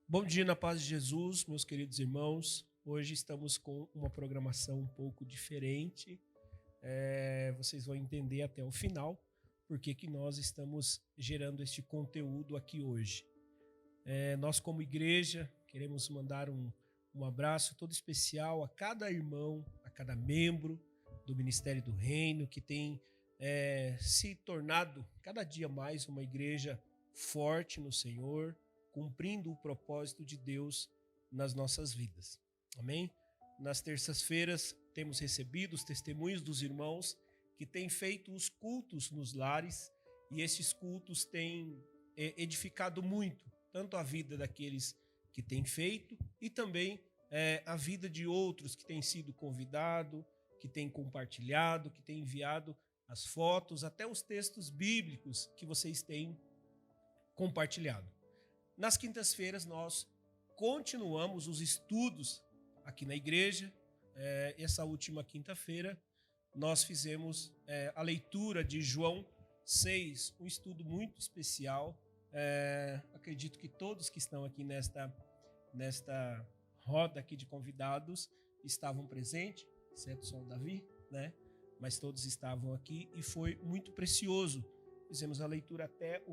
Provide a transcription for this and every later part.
Bom dia na paz de Jesus, meus queridos irmãos. Hoje estamos com uma programação um pouco diferente. Vocês vão entender até o final por que nós estamos gerando este conteúdo aqui hoje. Nós, como igreja, queremos mandar um abraço todo especial a cada irmão, a cada membro do Ministério do Reino, que tem se tornado cada dia mais uma igreja forte no Senhor, cumprindo o propósito de Deus nas nossas vidas. Amém? Nas terças-feiras temos recebido os testemunhos dos irmãos que têm feito os cultos nos lares, e esses cultos têm edificado muito, tanto a vida daqueles que têm feito e também a vida de outros que têm sido convidado, que têm compartilhado, que têm enviado as fotos, até os textos bíblicos que vocês têm compartilhado. Nas quintas-feiras nós continuamos os estudos aqui na igreja. Essa última quinta-feira nós fizemos a leitura de João 6, um estudo muito especial. Acredito que todos que estão aqui nesta roda aqui de convidados estavam presentes, exceto só o Davi, né? Mas todos estavam aqui e foi muito precioso. Fizemos a leitura até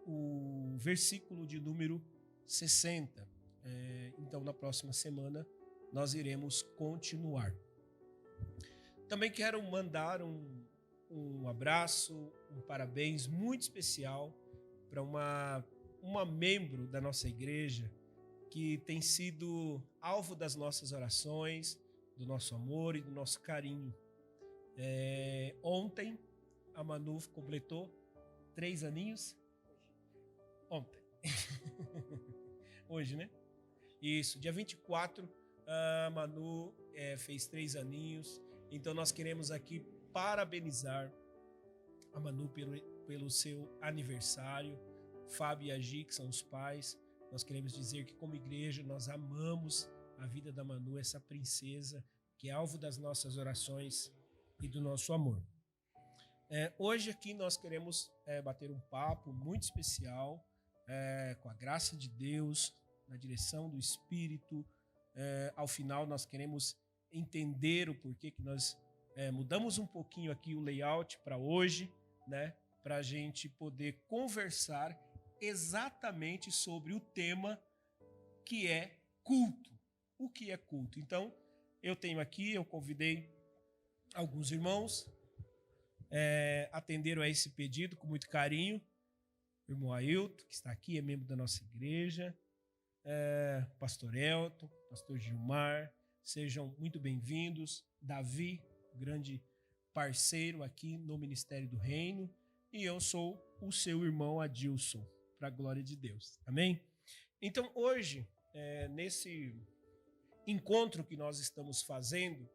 o versículo de número 60. Então, na próxima semana, nós iremos continuar. Também quero mandar um abraço, um parabéns muito especial para uma membro da nossa igreja que tem sido alvo das nossas orações, do nosso amor e do nosso carinho. Ontem, a Manu completou 3 aninhos. Ontem. Hoje, né? Isso, dia 24, a Manu fez 3 aninhos. Então nós queremos aqui parabenizar a Manu pelo seu aniversário. Fábio e a Gi, que são os pais. Nós queremos dizer que, como igreja, nós amamos a vida da Manu, essa princesa que é alvo das nossas orações e do nosso amor. Hoje aqui nós queremos bater um papo muito especial, com a graça de Deus, na direção do Espírito. Ao final nós queremos entender o porquê que nós mudamos um pouquinho aqui o layout para hoje, né? Para a gente poder conversar exatamente sobre o tema que é culto. O que é culto? Então, eu convidei alguns irmãos, atenderam a esse pedido com muito carinho. O irmão Ailton, que está aqui, é membro da nossa igreja, pastor Elton, pastor Gilmar, sejam muito bem-vindos. Davi, grande parceiro aqui no Ministério do Reino, e eu sou o seu irmão Adilson, para a glória de Deus. Amém? Então, hoje, nesse encontro que nós estamos fazendo,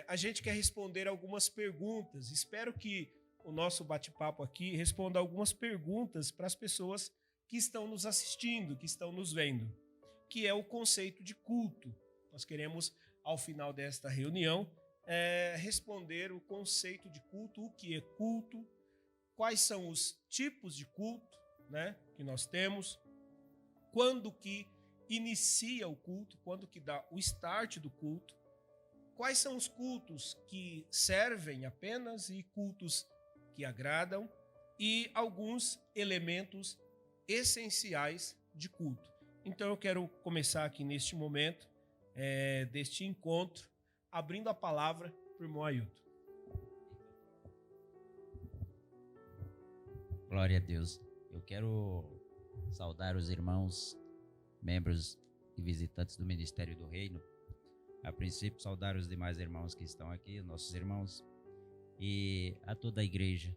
a gente quer responder algumas perguntas. Espero que o nosso bate-papo aqui responda algumas perguntas para as pessoas que estão nos assistindo, que estão nos vendo, que é o conceito de culto. Nós queremos, ao final desta reunião, responder o conceito de culto, o que é culto, quais são os tipos de culto, né, que nós temos, quando que inicia o culto, quando que dá o start do culto, quais são os cultos que servem apenas e cultos que agradam, e alguns elementos essenciais de culto. Então eu quero começar aqui neste momento, deste encontro, abrindo a palavra para o irmão Ailton. Glória a Deus. Eu quero saudar os irmãos, membros e visitantes do Ministério do Reino. A princípio, saudar os demais irmãos que estão aqui, nossos irmãos, e a toda a igreja.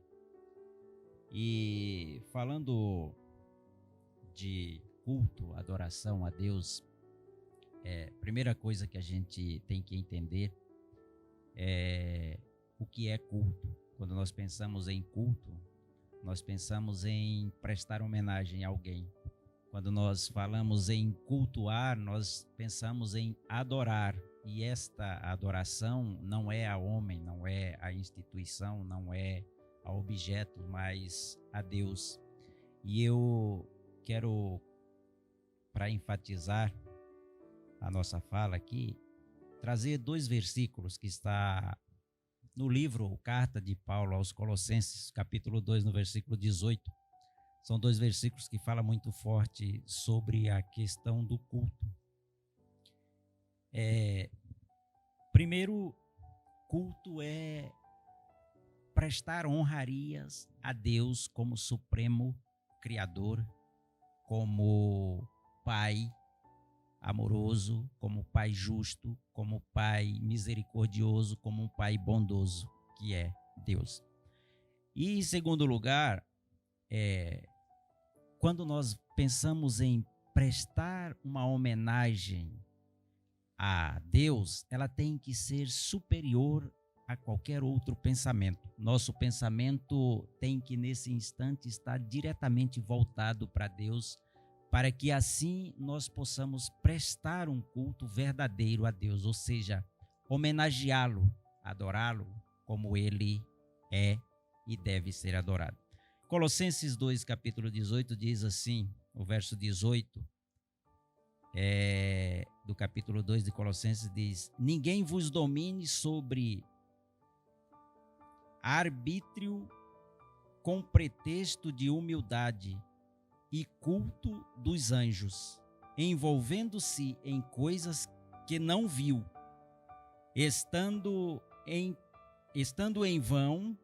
E falando de culto, adoração a Deus, primeira coisa que a gente tem que entender é o que é culto. Quando nós pensamos em culto, nós pensamos em prestar homenagem a alguém. Quando nós falamos em cultuar, nós pensamos em adorar. E esta adoração não é a homem, não é a instituição, não é a objeto, mas a Deus. E eu quero para enfatizar a nossa fala aqui, trazer 2 versículos que está no livro ou carta de Paulo aos Colossenses, capítulo 2, no versículo 18. São 2 versículos que falam muito forte sobre a questão do culto. Primeiro, culto é prestar honrarias a Deus como Supremo Criador, como Pai amoroso, como Pai justo, como Pai misericordioso, como um Pai bondoso, que é Deus. E em segundo lugar, quando nós pensamos em prestar uma homenagem a Deus, ela tem que ser superior a qualquer outro pensamento. Nosso pensamento tem que, nesse instante, estar diretamente voltado para Deus, para que assim nós possamos prestar um culto verdadeiro a Deus, ou seja, homenageá-lo, adorá-lo como ele é e deve ser adorado. Colossenses 2, capítulo 18, diz assim, o verso 18, do capítulo 2 de Colossenses diz: ninguém vos domine sobre arbítrio com pretexto de humildade e culto dos anjos, envolvendo-se em coisas que não viu, estando em vão,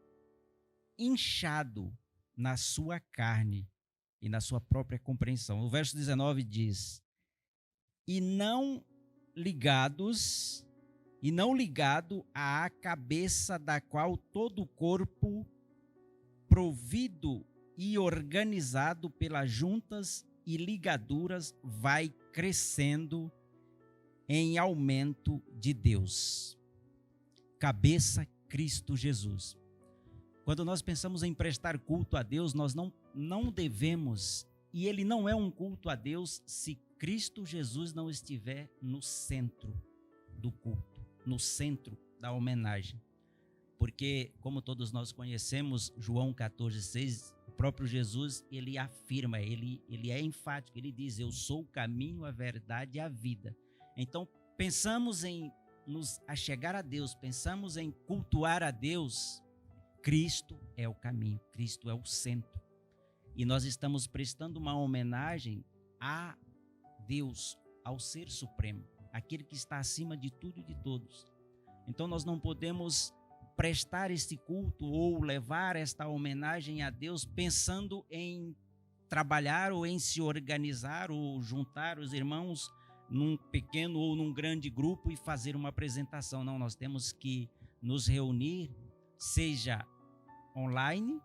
inchado na sua carne e na sua própria compreensão. O verso 19 diz: e não ligado à cabeça, da qual todo o corpo, provido e organizado pelas juntas e ligaduras, vai crescendo em aumento de Deus. Cabeça, Cristo Jesus. Quando nós pensamos em prestar culto a Deus, nós não devemos, e ele não é um culto a Deus se Cristo Jesus não estiver no centro do culto, no centro da homenagem. Porque, como todos nós conhecemos, João 14,6, o próprio Jesus, ele afirma, ele é enfático, ele diz: eu sou o caminho, a verdade e a vida. Então, pensamos em nos achegar a Deus, pensamos em cultuar a Deus, Cristo é o caminho, Cristo é o centro. E nós estamos prestando uma homenagem a Deus, ao Ser Supremo, aquele que está acima de tudo e de todos. Então nós não podemos prestar este culto ou levar esta homenagem a Deus pensando em trabalhar ou em se organizar ou juntar os irmãos num pequeno ou num grande grupo e fazer uma apresentação. Não, nós temos que nos reunir, seja online,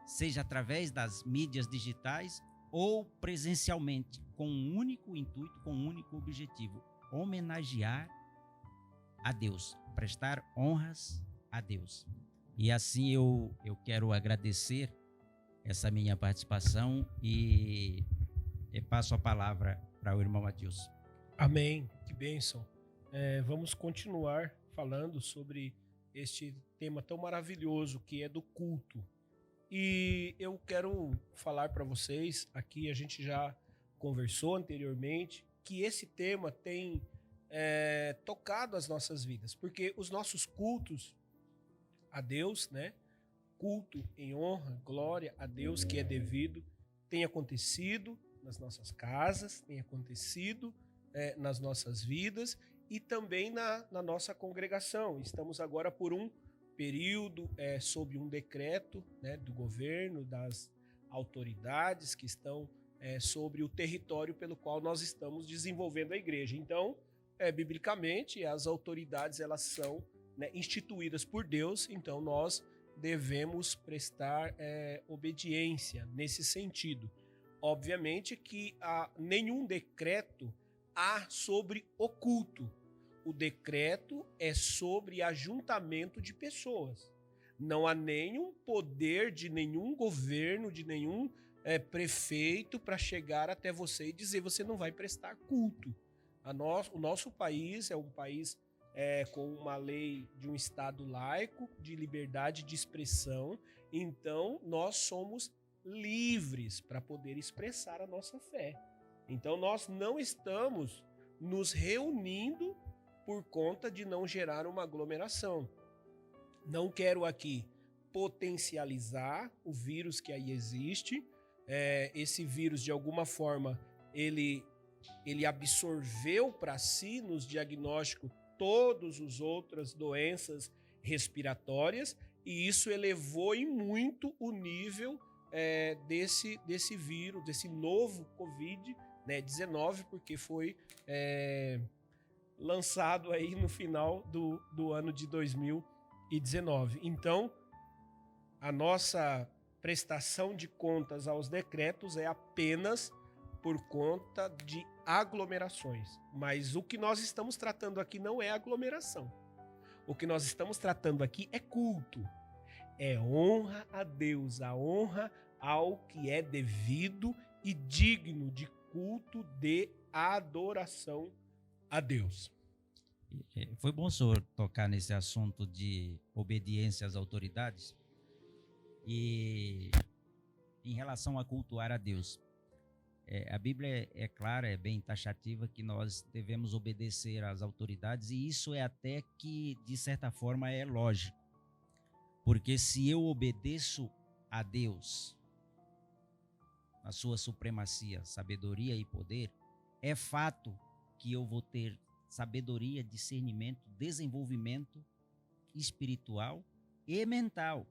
seja através das mídias digitais ou presencialmente, com um único intuito, com um único objetivo: homenagear a Deus, prestar honras a Deus. E assim eu quero agradecer essa minha participação e passo a palavra para o irmão Adilson. Amém, que bênção. Vamos continuar falando sobre este tema tão maravilhoso que é do culto. E eu quero falar para vocês, aqui a gente já conversou anteriormente, que esse tema tem tocado as nossas vidas, porque os nossos cultos a Deus, né? Culto em honra, glória a Deus que é devido, tem acontecido nas nossas casas, tem acontecido nas nossas vidas e também na nossa congregação. Estamos agora por um período sob um decreto, né, do governo, das autoridades que estão sobre o território pelo qual nós estamos desenvolvendo a igreja. Então, biblicamente, as autoridades elas são, né, instituídas por Deus, então nós devemos prestar obediência nesse sentido. Obviamente que nenhum decreto há sobre o culto. O decreto é sobre ajuntamento de pessoas. Não há nenhum poder de nenhum governo, de nenhum prefeito para chegar até você e dizer: você não vai prestar culto. O nosso país é um país com uma lei de um Estado laico, de liberdade de expressão. Então, nós somos livres para poder expressar a nossa fé. Então, nós não estamos nos reunindo por conta de não gerar uma aglomeração. Não quero aqui potencializar o vírus que aí existe. Esse vírus, de alguma forma, ele absorveu para si, nos diagnósticos, todas as outras doenças respiratórias, e isso elevou em muito o nível desse vírus, desse novo Covid-19, porque foi lançado aí no final do ano de 2019. Então, a nossa prestação de contas aos decretos é apenas por conta de aglomerações. Mas o que nós estamos tratando aqui não é aglomeração. O que nós estamos tratando aqui é culto. É honra a Deus, a honra ao que é devido e digno de culto, de adoração a Deus. Foi bom o senhor tocar nesse assunto de obediência às autoridades e em relação a cultuar a Deus. A Bíblia é clara, é bem taxativa que nós devemos obedecer às autoridades, e isso é até que, de certa forma, é lógico. Porque se eu obedeço a Deus, na sua supremacia, sabedoria e poder, é fato que eu vou ter sabedoria, discernimento, desenvolvimento espiritual e mental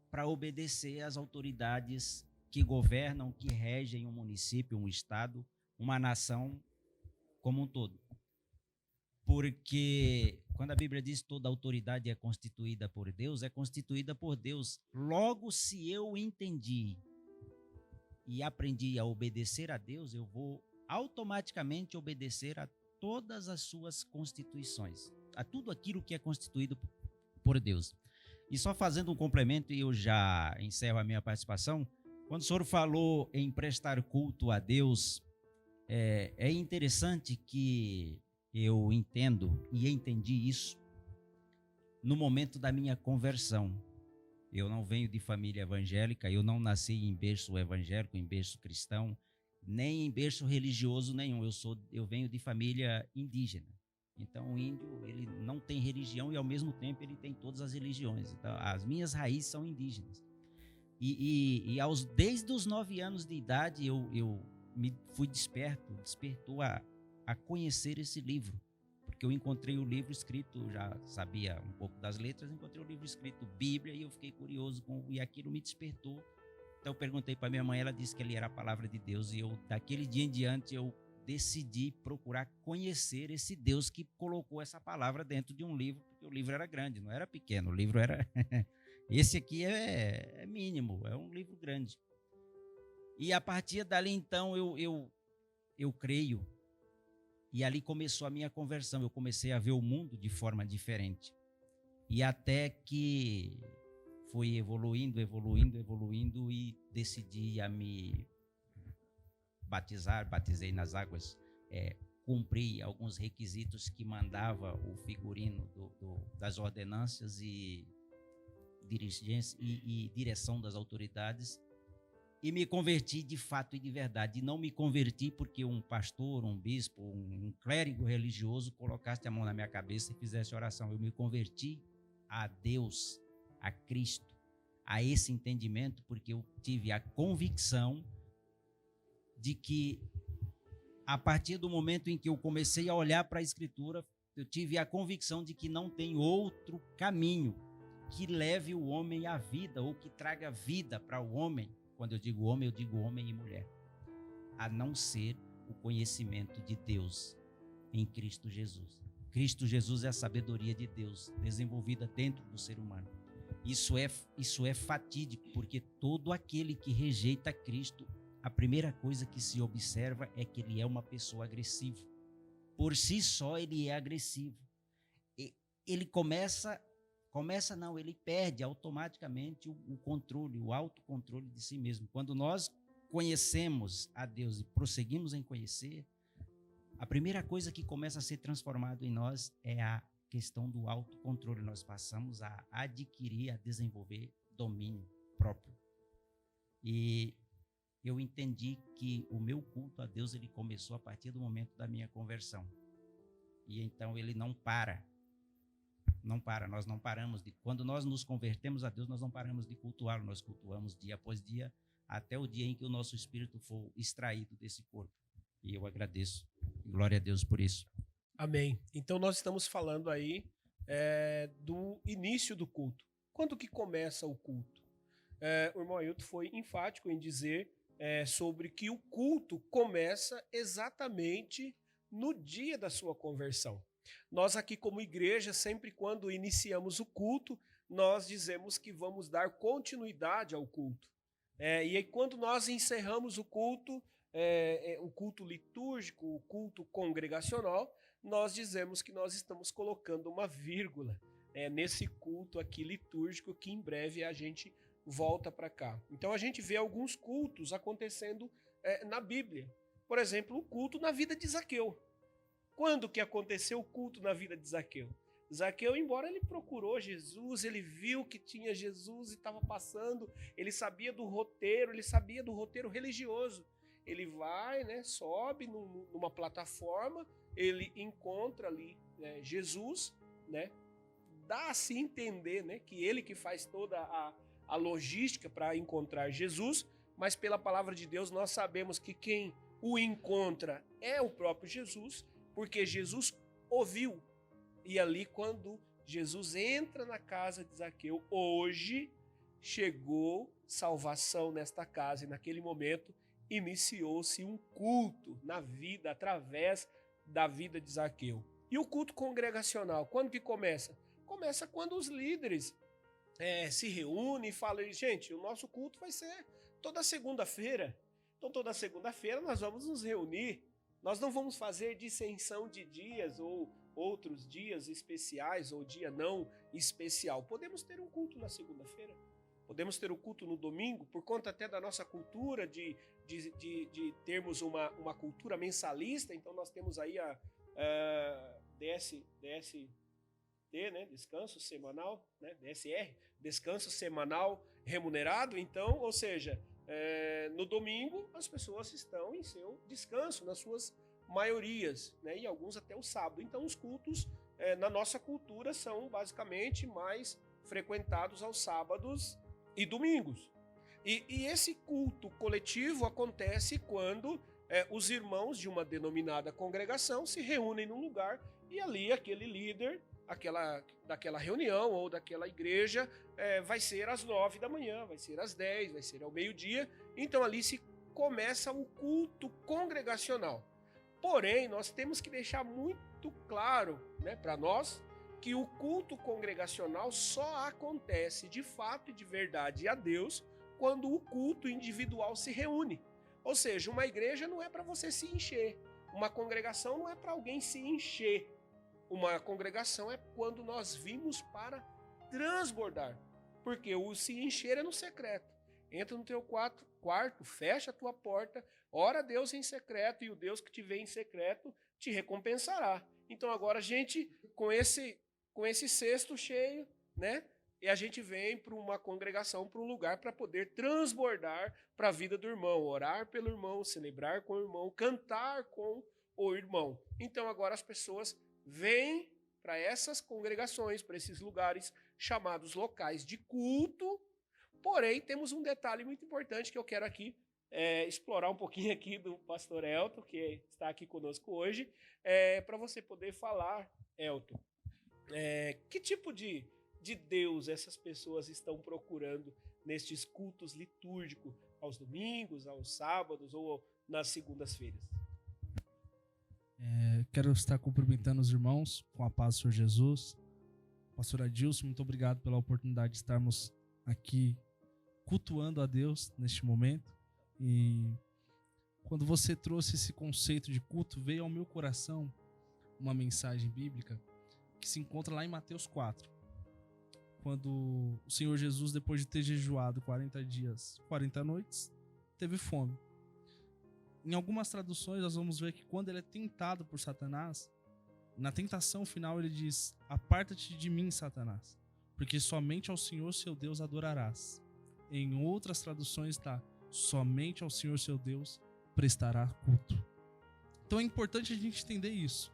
para obedecer às autoridades que governam, que regem um município, um estado, uma nação como um todo. Porque quando a Bíblia diz que toda autoridade é constituída por Deus, é constituída por Deus. Logo, se eu entendi e aprendi a obedecer a Deus, eu vou automaticamente obedecer a todas as suas constituições, a tudo aquilo que é constituído por Deus. E só fazendo um complemento, e eu já encerro a minha participação, quando o senhor falou em prestar culto a Deus, é interessante que eu entendo e entendi isso no momento da minha conversão. Eu não venho de família evangélica, eu não nasci em berço evangélico, em berço cristão, nem em berço religioso nenhum. Eu venho de família indígena. Então, o índio, ele não tem religião e, ao mesmo tempo, ele tem todas as religiões. Então, as minhas raízes são indígenas. Desde os 9 anos de idade, eu me fui despertou a conhecer esse livro. Porque eu encontrei o livro escrito, já sabia um pouco das letras, encontrei o livro escrito Bíblia, e eu fiquei curioso, e aquilo me despertou. Então, eu perguntei para minha mãe, ela disse que ali era a palavra de Deus, e daquele dia em diante, eu decidi procurar conhecer esse Deus que colocou essa palavra dentro de um livro, porque o livro era grande, não era pequeno, o livro era... Esse aqui é mínimo, é um livro grande. E a partir dali, então, eu creio, e ali começou a minha conversão, eu comecei a ver o mundo de forma diferente. E até que foi evoluindo, e decidi a me batizei nas águas, cumpri alguns requisitos que mandava o figurino das ordenanças e direção das autoridades, e me converti de fato e de verdade. E não me converti porque um pastor, um bispo, um clérigo religioso colocasse a mão na minha cabeça e fizesse oração. Eu me converti a Deus, a Cristo, a esse entendimento, porque eu tive a convicção de que, a partir do momento em que eu comecei a olhar para a Escritura, eu tive a convicção de que não tem outro caminho que leve o homem à vida, ou que traga vida para o homem. Quando eu digo homem e mulher, a não ser o conhecimento de Deus em Cristo Jesus. Cristo Jesus é a sabedoria de Deus desenvolvida dentro do ser humano. Isso é fatídico, porque todo aquele que rejeita Cristo, a primeira coisa que se observa é que ele é uma pessoa agressiva. Por si só, ele é agressivo. Ele ele perde automaticamente o controle, o autocontrole de si mesmo. Quando nós conhecemos a Deus e prosseguimos em conhecer, a primeira coisa que começa a ser transformada em nós é a questão do autocontrole. Nós passamos a adquirir, a desenvolver domínio próprio. E eu entendi que o meu culto a Deus ele começou a partir do momento da minha conversão. E então ele não para. Não para, nós não paramos quando nós nos convertemos a Deus, nós não paramos de cultuá-lo, nós cultuamos dia após dia, até o dia em que o nosso espírito for extraído desse corpo. E eu agradeço. Glória a Deus por isso. Amém. Então nós estamos falando aí do início do culto. Quando que começa o culto? O irmão Ailton foi enfático em dizer sobre que o culto começa exatamente no dia da sua conversão. Nós aqui como igreja, sempre quando iniciamos o culto, nós dizemos que vamos dar continuidade ao culto. E aí quando nós encerramos o culto litúrgico, o culto congregacional, nós dizemos que nós estamos colocando uma vírgula nesse culto aqui litúrgico, que em breve a gente volta para cá. Então a gente vê alguns cultos acontecendo na Bíblia. Por exemplo, o culto na vida de Zaqueu. Quando que aconteceu o culto na vida de Zaqueu? Zaqueu, embora ele procurou Jesus, ele viu que tinha Jesus e estava passando, ele sabia do roteiro religioso. Ele vai, sobe numa plataforma, ele encontra ali Jesus, dá a se entender que ele que faz toda a logística para encontrar Jesus, mas pela palavra de Deus nós sabemos que quem o encontra é o próprio Jesus, porque Jesus ouviu. E ali quando Jesus entra na casa de Zaqueu, hoje chegou salvação nesta casa, e naquele momento iniciou-se um culto na vida, através da vida de Zaqueu. E o culto congregacional, quando que começa? Começa quando os líderes se reúnem e falam, gente, o nosso culto vai ser toda segunda-feira. Então toda segunda-feira nós vamos nos reunir. Nós não vamos fazer dissensão de dias ou outros dias especiais ou dia não especial. Podemos ter um culto na segunda-feira. Podemos ter o culto no domingo, por conta até da nossa cultura de termos uma cultura mensalista. Então nós temos aí a DST, descanso semanal, DSR, descanso semanal remunerado. Então, ou seja, no domingo as pessoas estão em seu descanso, nas suas maiorias, e alguns até o sábado. Então os cultos na nossa cultura são basicamente mais frequentados aos sábados e domingos. E esse culto coletivo acontece quando os irmãos de uma denominada congregação se reúnem num lugar e ali aquele líder daquela reunião ou daquela igreja vai ser às 9 da manhã, vai ser às 10, vai ser ao meio-dia. Então ali se começa o culto congregacional. Porém, nós temos que deixar muito claro para nós que o culto congregacional só acontece de fato e de verdade a Deus quando o culto individual se reúne. Ou seja, uma igreja não é para você se encher, uma congregação não é para alguém se encher. Uma congregação é quando nós vimos para transbordar, porque o se encher é no secreto. Entra no teu quarto, fecha a tua porta, ora a Deus em secreto, e o Deus que te vê em secreto te recompensará. Então agora a gente, com esse cesto cheio, e a gente vem para uma congregação, para um lugar para poder transbordar para a vida do irmão, orar pelo irmão, celebrar com o irmão, cantar com o irmão. Então agora as pessoas vêm para essas congregações, para esses lugares chamados locais de culto. Porém, temos um detalhe muito importante que eu quero aqui explorar um pouquinho aqui do pastor Elton, que está aqui conosco hoje, para você poder falar, Elton, que tipo de Deus essas pessoas estão procurando nestes cultos litúrgicos, aos domingos, aos sábados ou nas segundas-feiras? Quero estar cumprimentando os irmãos com a paz do Senhor Jesus. Pastor Adilson, muito obrigado pela oportunidade de estarmos aqui cultuando a Deus neste momento. E quando você trouxe esse conceito de culto, veio ao meu coração uma mensagem bíblica que se encontra lá em Mateus 4. Quando o Senhor Jesus, depois de ter jejuado 40 dias, 40 noites, teve fome. Em algumas traduções nós vamos ver que quando ele é tentado por Satanás, na tentação final ele diz: aparta-te de mim, Satanás, porque somente ao Senhor seu Deus adorarás. Em outras traduções está: somente ao Senhor seu Deus prestará culto. Então é importante a gente entender isso,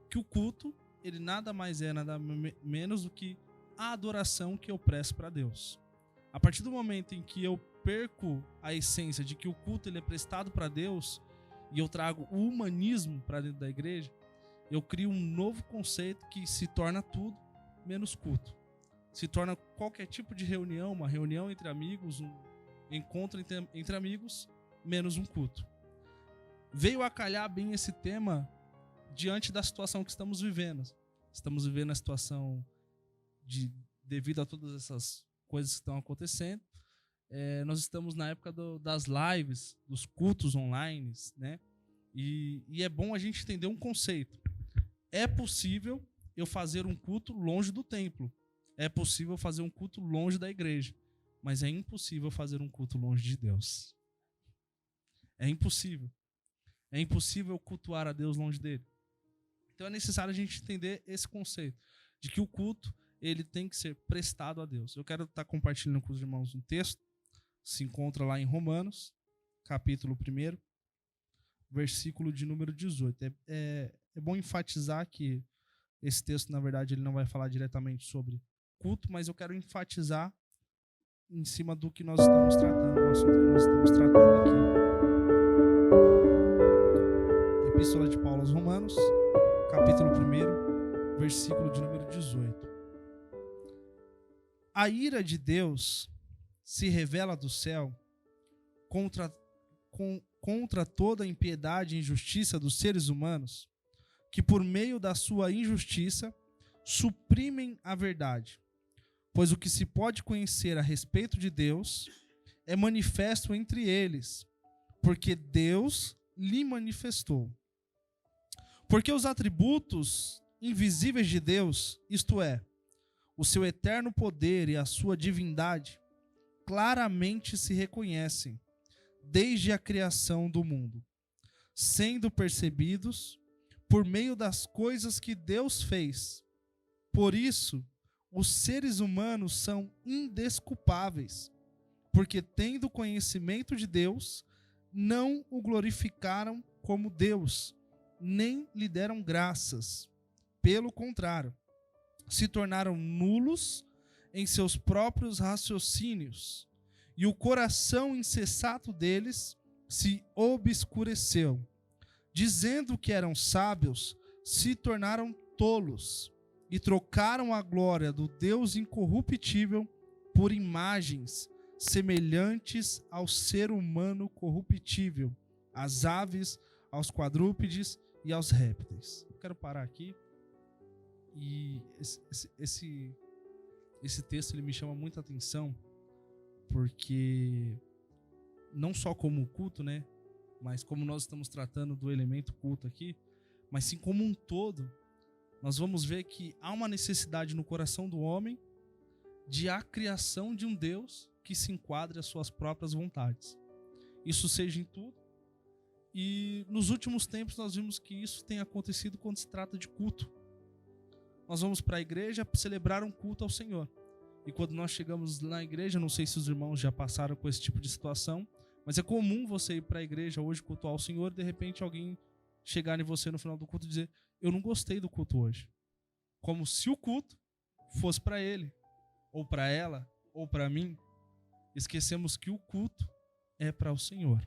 que o culto, ele nada mais é, nada menos do que a adoração que eu presto para Deus. A partir do momento em que eu perco a essência de que o culto ele é prestado para Deus e eu trago o humanismo para dentro da igreja, eu crio um novo conceito que se torna tudo menos culto. Se torna qualquer tipo de reunião, uma reunião entre amigos, um encontro entre amigos, menos um culto. Veio a calhar bem esse tema diante da situação que estamos vivendo. Estamos vivendo a situação devido a todas essas coisas que estão acontecendo. Nós estamos na época das lives, dos cultos online, né? E é bom a gente entender um conceito. É possível eu fazer um culto longe do templo. É possível fazer um culto longe da igreja. Mas é impossível fazer um culto longe de Deus. É impossível. É impossível cultuar a Deus longe dele. Então é necessário a gente entender esse conceito de que o culto ele tem que ser prestado a Deus. Eu quero estar compartilhando com os irmãos um texto, se encontra lá em Romanos, capítulo 1, versículo de número 18. É bom enfatizar que esse texto, na verdade, ele não vai falar diretamente sobre culto, mas eu quero enfatizar em cima do que nós estamos tratando, do assunto que nós estamos tratando aqui. Epístola de Paulo aos Romanos, capítulo 1, versículo de número 18. A ira de Deus se revela do céu contra toda a impiedade e injustiça dos seres humanos, que por meio da sua injustiça suprimem a verdade. Pois o que se pode conhecer a respeito de Deus é manifesto entre eles, porque Deus lhe manifestou. Porque os atributos invisíveis de Deus, isto é, o seu eterno poder e a sua divindade, claramente se reconhecem desde a criação do mundo, sendo percebidos por meio das coisas que Deus fez. Por isso, os seres humanos são indesculpáveis, porque tendo conhecimento de Deus, não o glorificaram como Deus, nem lhe deram graças. Pelo contrário, se tornaram nulos em seus próprios raciocínios, e o coração insensato deles se obscureceu. Dizendo que eram sábios, se tornaram tolos, e trocaram a glória do Deus incorruptível por imagens semelhantes ao ser humano corruptível, às aves, aos quadrúpedes e aos répteis. Eu quero parar aqui. E esse texto ele me chama muita atenção, porque não só como culto, né, mas como nós estamos tratando do elemento culto aqui, mas sim como um todo, nós vamos ver que há uma necessidade no coração do homem de a criação de um Deus que se enquadre às suas próprias vontades. Isso seja em tudo. E nos últimos tempos nós vimos que isso tem acontecido quando se trata de culto. Nós vamos para a igreja celebrar um culto ao Senhor. E quando nós chegamos na igreja, não sei se os irmãos já passaram com esse tipo de situação, mas é comum você ir para a igreja hoje cultuar o Senhor e de repente alguém chegar em você no final do culto e dizer: eu não gostei do culto hoje. Como se o culto fosse para ele, ou para ela, ou para mim. Esquecemos que o culto é para o Senhor.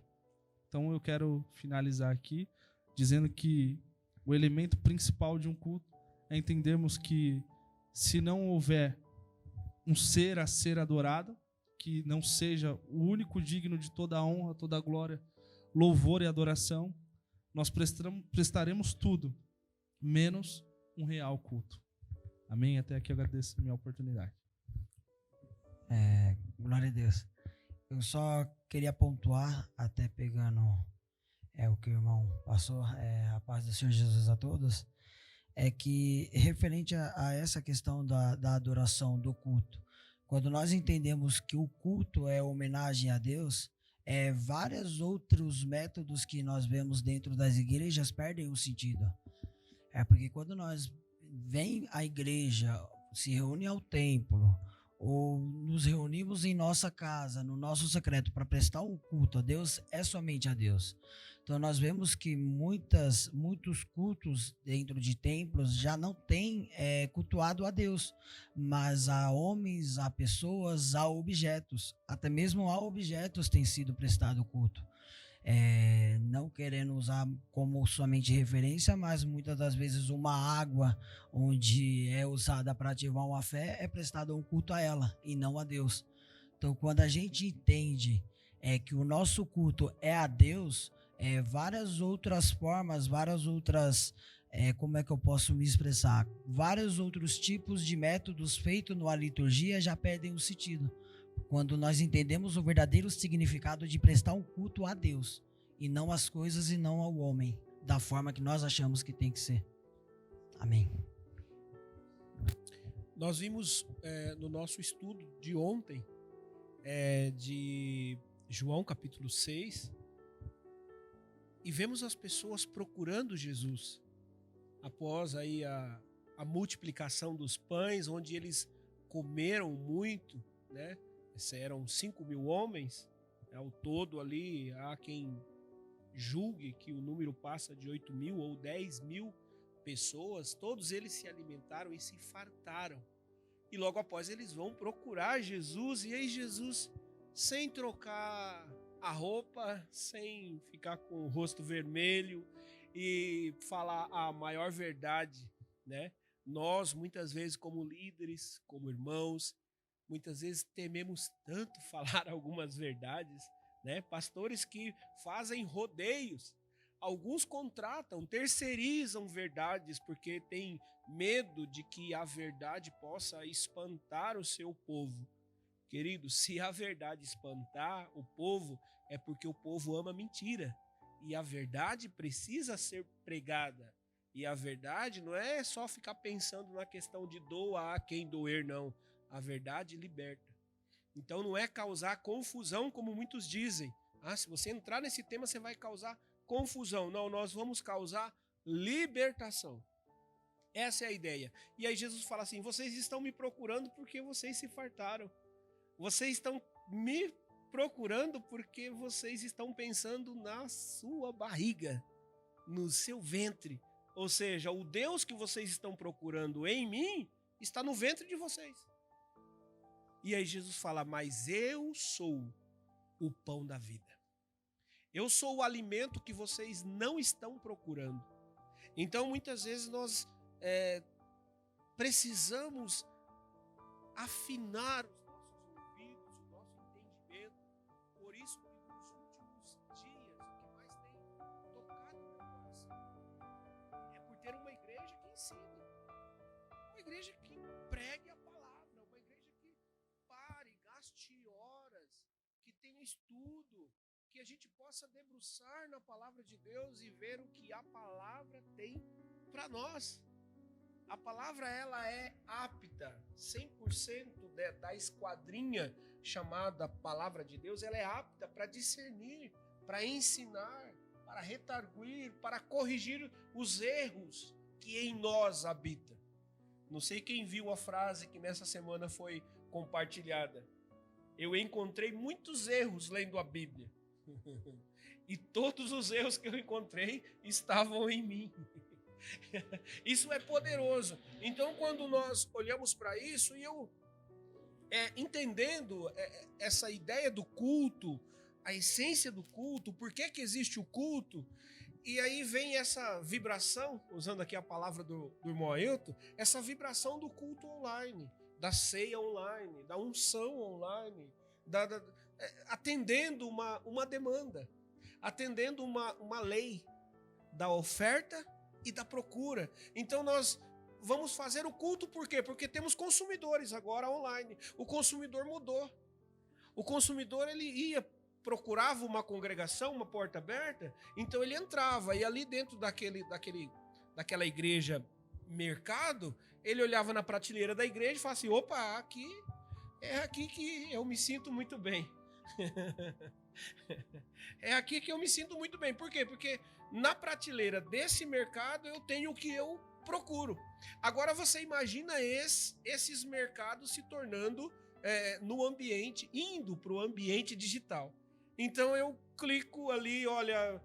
Então eu quero finalizar aqui dizendo que o elemento principal de um culto é entendermos que se não houver um ser a ser adorado, que não seja o único digno de toda a honra, toda a glória, louvor e adoração, nós prestaremos tudo, menos um real culto. Amém? Até aqui eu agradeço a minha oportunidade. Glória a Deus. Eu só queria pontuar, até pegando o que o irmão passou, a paz do Senhor Jesus a todos, é que referente a essa questão da adoração, do culto, quando nós entendemos que o culto é homenagem a Deus, vários outros métodos que nós vemos dentro das igrejas perdem o sentido. Porque quando nós vem à igreja, se reúne ao templo, ou nos reunimos em nossa casa, no nosso secreto, para prestar um culto a Deus, é somente a Deus. Então nós vemos que muitos cultos dentro de templos já não têm cultuado a Deus, mas a homens, a pessoas, a objetos. Até mesmo a objetos tem sido prestado culto. Não querendo usar como somente referência, mas muitas das vezes uma água onde é usada para ativar uma fé é prestado um culto a ela e não a Deus. Então, quando a gente entende que o nosso culto é a Deus, várias outras formas, várias outras, como é que eu posso me expressar? Vários outros tipos de métodos feitos numa liturgia já perdem o sentido. Quando nós entendemos o verdadeiro significado de prestar um culto a Deus, e não às coisas e não ao homem, da forma que nós achamos que tem que ser. Amém. Nós vimos no nosso estudo de ontem, de João capítulo 6, e vemos as pessoas procurando Jesus, após aí a multiplicação dos pães, onde eles comeram muito, né? Eram 5.000 homens, ao todo ali, há quem julgue que o número passa de 8.000 ou 10.000 pessoas, todos eles se alimentaram e se fartaram. E logo após eles vão procurar Jesus, e aí Jesus, sem trocar a roupa, sem ficar com o rosto vermelho e falar a maior verdade, né? Nós, muitas vezes, como líderes, como irmãos, muitas vezes tememos tanto falar algumas verdades, né? Pastores que fazem rodeios, alguns contratam, terceirizam verdades porque tem medo de que a verdade possa espantar o seu povo. Querido, se a verdade espantar o povo, é porque o povo ama mentira. E a verdade precisa ser pregada. E a verdade não é só ficar pensando na questão de doa a quem doer, não. A verdade liberta. Então não é causar confusão, como muitos dizem. Se você entrar nesse tema, você vai causar confusão. Não, nós vamos causar libertação. Essa é a ideia. E aí Jesus fala assim: vocês estão me procurando porque vocês se fartaram. Vocês estão me procurando porque vocês estão pensando na sua barriga, no seu ventre. Ou seja, o Deus que vocês estão procurando em mim está no ventre de vocês. E aí Jesus fala: mas eu sou o pão da vida. Eu sou o alimento que vocês não estão procurando. Então, muitas vezes nós precisamos afinar os nossos ouvidos, o nosso entendimento. Por isso que nos últimos dias, o que mais tem tocado no meu coração é por ter uma igreja que ensine, uma igreja que pregue a palavra, uma igreja que pare, gaste horas, que tenha estudo, que a gente possa debruçar na palavra de Deus e ver o que a palavra tem para nós. A palavra, ela é apta, 100% da esquadrinha chamada palavra de Deus, ela é apta para discernir, para ensinar, para retarguir, para corrigir os erros que em nós habitam. Não sei quem viu a frase que nessa semana foi compartilhada. Eu encontrei muitos erros lendo a Bíblia. E todos os erros que eu encontrei estavam em mim. Isso é poderoso. Então, quando nós olhamos para isso, e eu entendendo essa ideia do culto, a essência do culto, por que existe o culto, e aí vem essa vibração, usando aqui a palavra do irmão Ailton, essa vibração do culto online, da ceia online, da unção online, atendendo uma demanda, atendendo uma lei da oferta e da procura. Então nós vamos fazer o culto por quê? Porque temos consumidores agora online. O consumidor mudou. O consumidor, ele procurava uma congregação, uma porta aberta, então ele entrava, e ali dentro daquela igreja mercado, ele olhava na prateleira da igreja e falava assim: opa, é aqui que eu me sinto muito bem. É aqui que eu me sinto muito bem. Por quê? Porque na prateleira desse mercado eu tenho o que eu procuro. Agora você imagina esses mercados se tornando no ambiente, indo para o ambiente digital. Então eu clico ali, olha,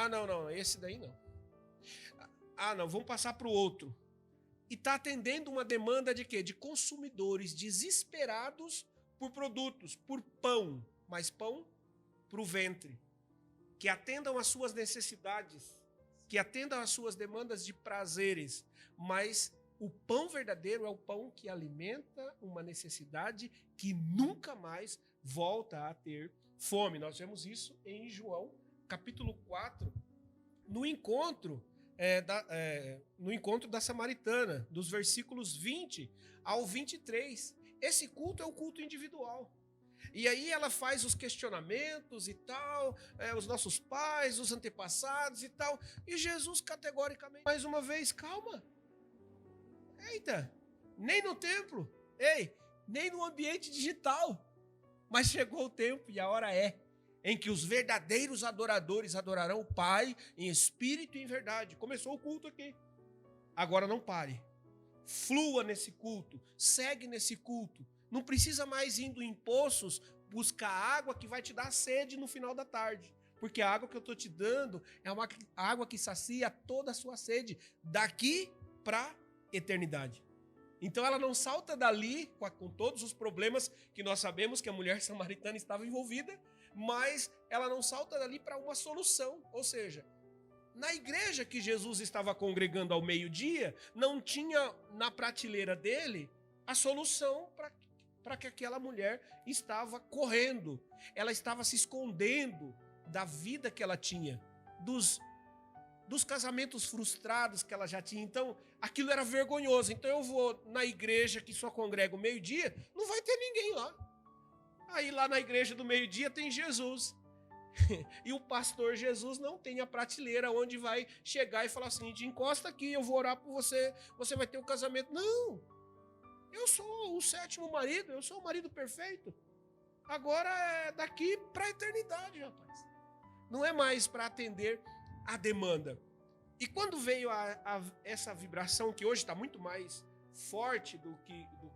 não, esse daí não. Não, vamos passar para o outro. E está atendendo uma demanda de quê? De consumidores desesperados por produtos, por pão, mas pão para o ventre, que atendam às suas necessidades, que atendam às suas demandas de prazeres, mas o pão verdadeiro é o pão que alimenta uma necessidade que nunca mais volta a ter fome. Nós vemos isso em João, capítulo 4, no encontro da Samaritana, dos versículos 20 ao 23. Esse culto é o culto individual. E aí ela faz os questionamentos e tal, os nossos pais, os antepassados e tal, e Jesus categoricamente, mais uma vez, calma. Eita, nem no templo, nem no ambiente digital, mas chegou o tempo e a hora em que os verdadeiros adoradores adorarão o Pai em espírito e em verdade. Começou o culto aqui. Agora não pare. Flua nesse culto, segue nesse culto. Não precisa mais indo em poços buscar água que vai te dar sede no final da tarde. Porque a água que eu estou te dando é uma água que sacia toda a sua sede daqui para a eternidade. Então ela não salta dali com todos os problemas que nós sabemos que a mulher samaritana estava envolvida, mas ela não salta dali para uma solução. Ou seja, na igreja que Jesus estava congregando ao meio-dia, não tinha na prateleira dele a solução para que aquela mulher estava correndo. Ela estava se escondendo da vida que ela tinha, dos casamentos frustrados que ela já tinha. Então, aquilo era vergonhoso. Então, eu vou na igreja que só congrega o meio-dia, não vai ter ninguém lá. Aí, lá na igreja do meio-dia, tem Jesus. E o pastor Jesus não tem a prateleira onde vai chegar e falar assim, encosta aqui, eu vou orar por você, você vai ter um casamento. Não, eu sou o 7º marido, eu sou o marido perfeito. Agora é daqui para a eternidade, rapaz. Não é mais para atender a demanda. E quando veio essa vibração, que hoje está muito mais forte do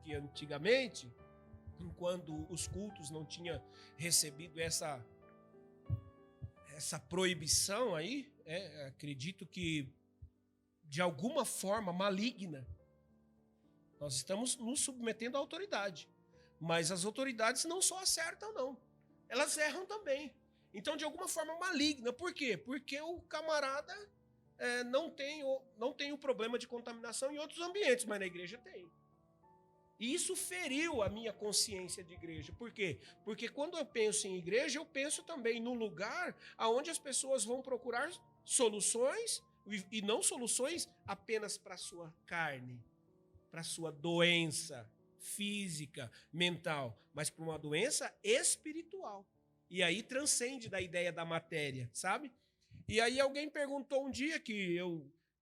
que antigamente, quando os cultos não tinham recebido essa proibição aí, acredito que de alguma forma maligna, nós estamos nos submetendo à autoridade. Mas as autoridades não só acertam, não. Elas erram também. Então, de alguma forma maligna. Por quê? Porque o camarada não tem o problema de contaminação em outros ambientes, mas na igreja tem. E isso feriu a minha consciência de igreja. Por quê? Porque quando eu penso em igreja, eu penso também no lugar onde as pessoas vão procurar soluções, e não soluções apenas para a sua carne, para a sua doença física, mental, mas para uma doença espiritual. E aí transcende da ideia da matéria, sabe? E aí alguém perguntou um dia que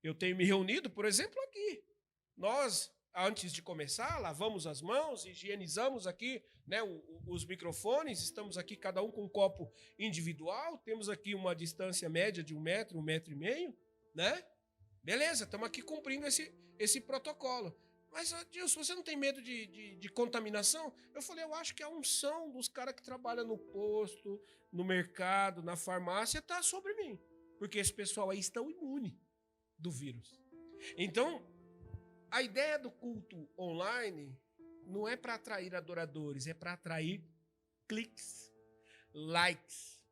eu tenho me reunido, por exemplo, aqui. Nós, antes de começar, lavamos as mãos, higienizamos aqui, né, os microfones, estamos aqui cada um com um copo individual, temos aqui uma distância média de 1 metro, 1,5 metros, né? Beleza, estamos aqui cumprindo esse protocolo. Mas, Adilson, você não tem medo de contaminação? Eu falei, eu acho que a unção dos caras que trabalham no posto, no mercado, na farmácia, está sobre mim. Porque esse pessoal aí estão imune do vírus. Então, a ideia do culto online não é para atrair adoradores, é para atrair cliques, likes.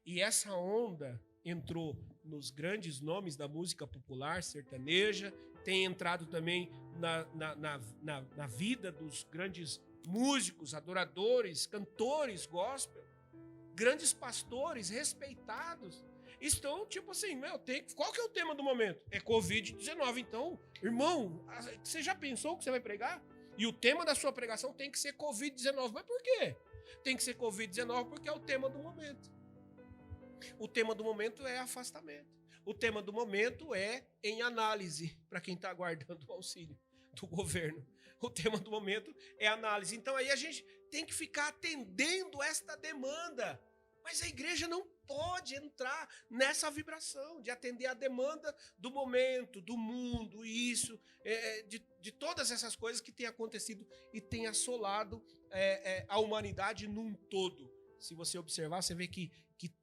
E essa onda entrou nos grandes nomes da música popular sertaneja, tem entrado também na vida dos grandes músicos, adoradores, cantores gospel, grandes pastores respeitados. Estão tipo assim, qual que é o tema do momento? É Covid-19. Então, irmão, você já pensou que você vai pregar? E o tema da sua pregação tem que ser Covid-19. Mas por quê? Tem que ser Covid-19 porque é o tema do momento. O tema do momento é afastamento. O tema do momento é em análise, para quem está aguardando o auxílio do governo. O tema do momento é análise. Então aí a gente tem que ficar atendendo esta demanda. Mas a igreja não pode entrar nessa vibração de atender a demanda do momento, do mundo, de todas essas coisas que têm acontecido e têm assolado a humanidade num todo. Se você observar, você vê que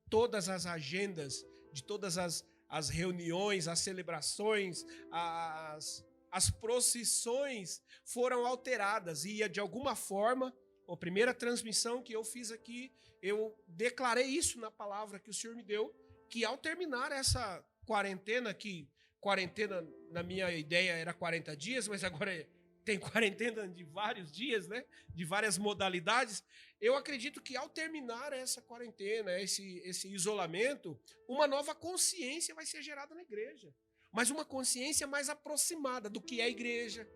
todas as agendas de todas as reuniões, as celebrações, as procissões foram alteradas. E, de alguma forma, a primeira transmissão que eu fiz aqui, eu declarei isso na palavra que o Senhor me deu, que ao terminar essa quarentena, que quarentena, na minha ideia, era 40 dias, mas agora tem quarentena de vários dias, né? De várias modalidades. Eu acredito que ao terminar essa quarentena, esse isolamento, uma nova consciência vai ser gerada na igreja. Mas uma consciência mais aproximada do que é a igreja,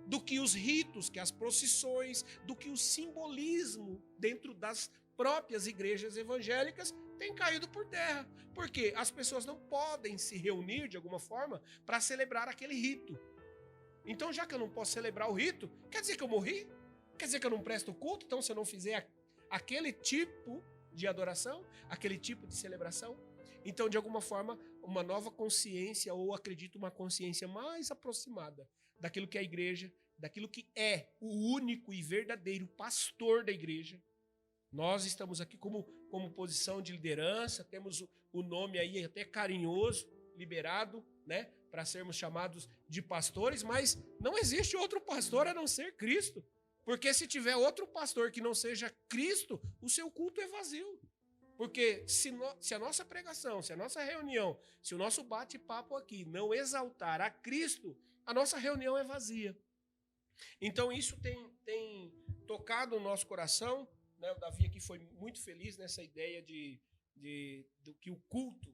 do que os ritos, que as procissões, do que o simbolismo dentro das próprias igrejas evangélicas tem caído por terra. Porque as pessoas não podem se reunir de alguma forma para celebrar aquele rito. Então, já que eu não posso celebrar o rito, quer dizer que eu morri? Quer dizer que eu não presto culto? Então, se eu não fizer aquele tipo de adoração, aquele tipo de celebração, então, de alguma forma, uma nova consciência, ou acredito uma consciência mais aproximada daquilo que é a igreja, daquilo que é o único e verdadeiro pastor da igreja. Nós estamos aqui como posição de liderança, temos o nome aí até carinhoso, liberado, né, para sermos chamados de pastores, mas não existe outro pastor a não ser Cristo. Porque se tiver outro pastor que não seja Cristo, o seu culto é vazio. Porque se a nossa pregação, se a nossa reunião, se o nosso bate-papo aqui não exaltar a Cristo, a nossa reunião é vazia. Então isso tem tocado o nosso coração, né? O Davi aqui foi muito feliz nessa ideia do que o culto,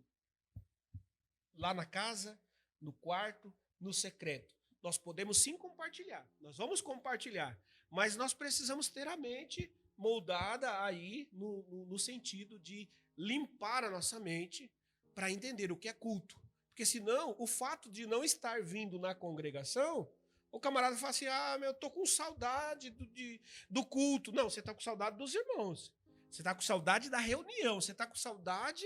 lá na casa, no quarto, no secreto, nós podemos sim compartilhar, nós vamos compartilhar, mas nós precisamos ter a mente moldada aí no sentido de limpar a nossa mente para entender o que é culto. Porque senão, o fato de não estar vindo na congregação, o camarada fala assim, eu tô com saudade do culto. Não, você tá com saudade dos irmãos. Você tá com saudade da reunião. Você tá com saudade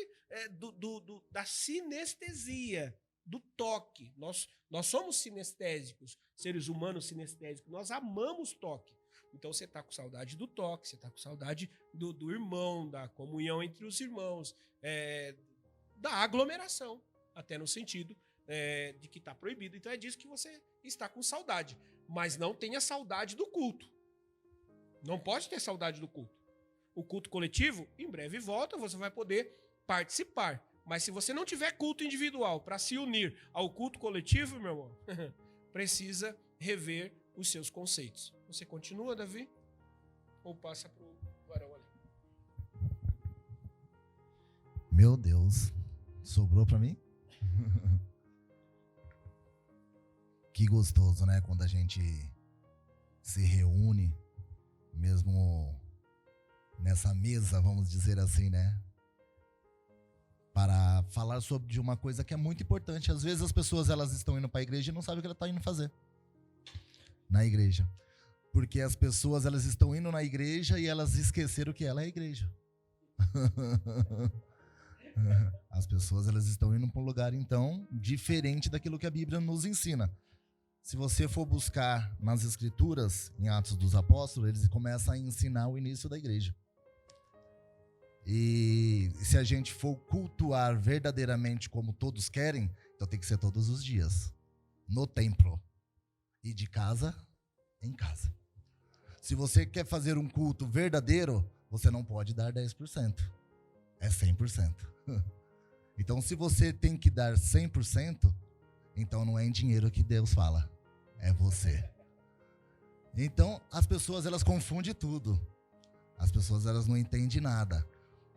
da sinestesia, do toque. Nós somos sinestésicos, seres humanos sinestésicos. Nós amamos toque. Então você está com saudade do toque, você está com saudade do irmão, da comunhão entre os irmãos, da aglomeração, até no sentido de que está proibido. Então é disso que você está com saudade. Mas não tenha saudade do culto. Não pode ter saudade do culto. O culto coletivo, em breve volta, você vai poder participar. Mas se você não tiver culto individual para se unir ao culto coletivo, meu irmão, precisa rever os seus conceitos. Você continua, Davi? Ou passa para o varão ali? Meu Deus, sobrou para mim? Que gostoso, né? Quando a gente se reúne, mesmo nessa mesa, vamos dizer assim, né? Para falar sobre uma coisa que é muito importante. Às vezes as pessoas elas estão indo para a igreja e não sabem o que ela está indo fazer na igreja. Porque as pessoas elas estão indo na igreja e elas esqueceram que ela é a igreja. As pessoas elas estão indo para um lugar, então, diferente daquilo que a Bíblia nos ensina. Se você for buscar nas Escrituras, em Atos dos Apóstolos, eles começam a ensinar o início da igreja. E se a gente for cultuar verdadeiramente como todos querem, então tem que ser todos os dias, no templo, e de casa em casa. Se você quer fazer um culto verdadeiro, você não pode dar 10%, é 100%. Então se você tem que dar 100%, então não é em dinheiro que Deus fala, é você. Então as pessoas elas confundem tudo, as pessoas elas não entendem nada.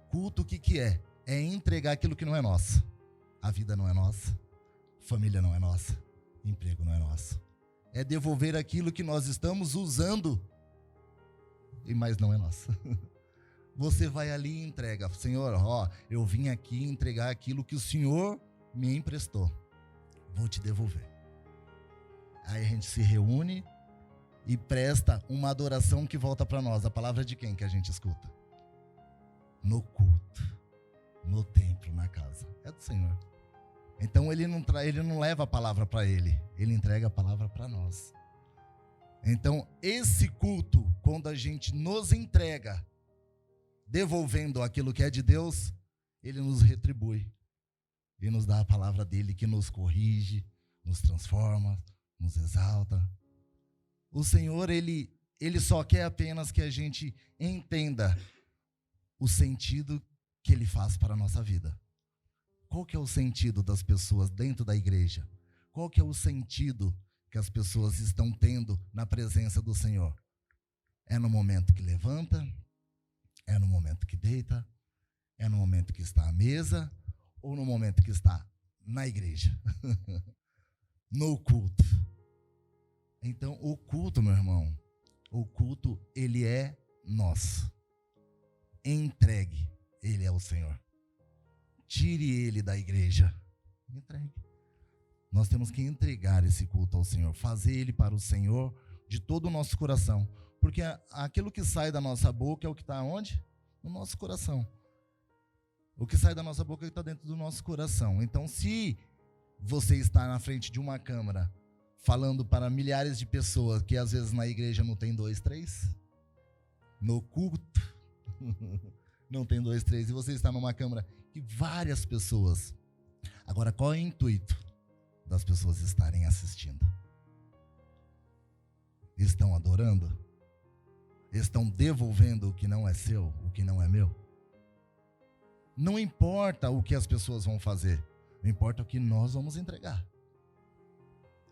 Culto o que é? É entregar aquilo que não é nosso. A vida não é nossa, família não é nossa, emprego não é nosso. É devolver aquilo que nós estamos usando, mas não é nosso. Você vai ali e entrega. Senhor, eu vim aqui entregar aquilo que o Senhor me emprestou. Vou te devolver. Aí a gente se reúne e presta uma adoração que volta para nós. A palavra de quem que a gente escuta? No culto, no templo, na casa. É do Senhor. Então ele não leva a palavra para ele entrega a palavra para nós. Então, esse culto, quando a gente nos entrega, devolvendo aquilo que é de Deus, ele nos retribui e nos dá a palavra dele que nos corrige, nos transforma, nos exalta. O Senhor, ele só quer apenas que a gente entenda o sentido que ele faz para a nossa vida. Qual que é o sentido das pessoas dentro da igreja? Qual que é o sentido que as pessoas estão tendo na presença do Senhor? É no momento que levanta? É no momento que deita? É no momento que está à mesa? Ou no momento que está na igreja? No culto. Então, o culto, meu irmão, o culto, ele é nosso. Entregue ele ao Senhor. Tire ele da igreja. Entregue. Nós temos que entregar esse culto ao Senhor, fazer ele para o Senhor de todo o nosso coração. Porque aquilo que sai da nossa boca é o que está onde? No nosso coração. O que sai da nossa boca é o que está dentro do nosso coração. Então, se você está na frente de uma câmera, falando para milhares de pessoas, que às vezes na igreja não tem 2, 3, no culto não tem 2, 3, e você está numa câmera que várias pessoas. Agora, qual é o intuito das pessoas estarem assistindo? Estão adorando? Estão devolvendo o que não é seu, o que não é meu? Não importa o que as pessoas vão fazer, não importa o que nós vamos entregar.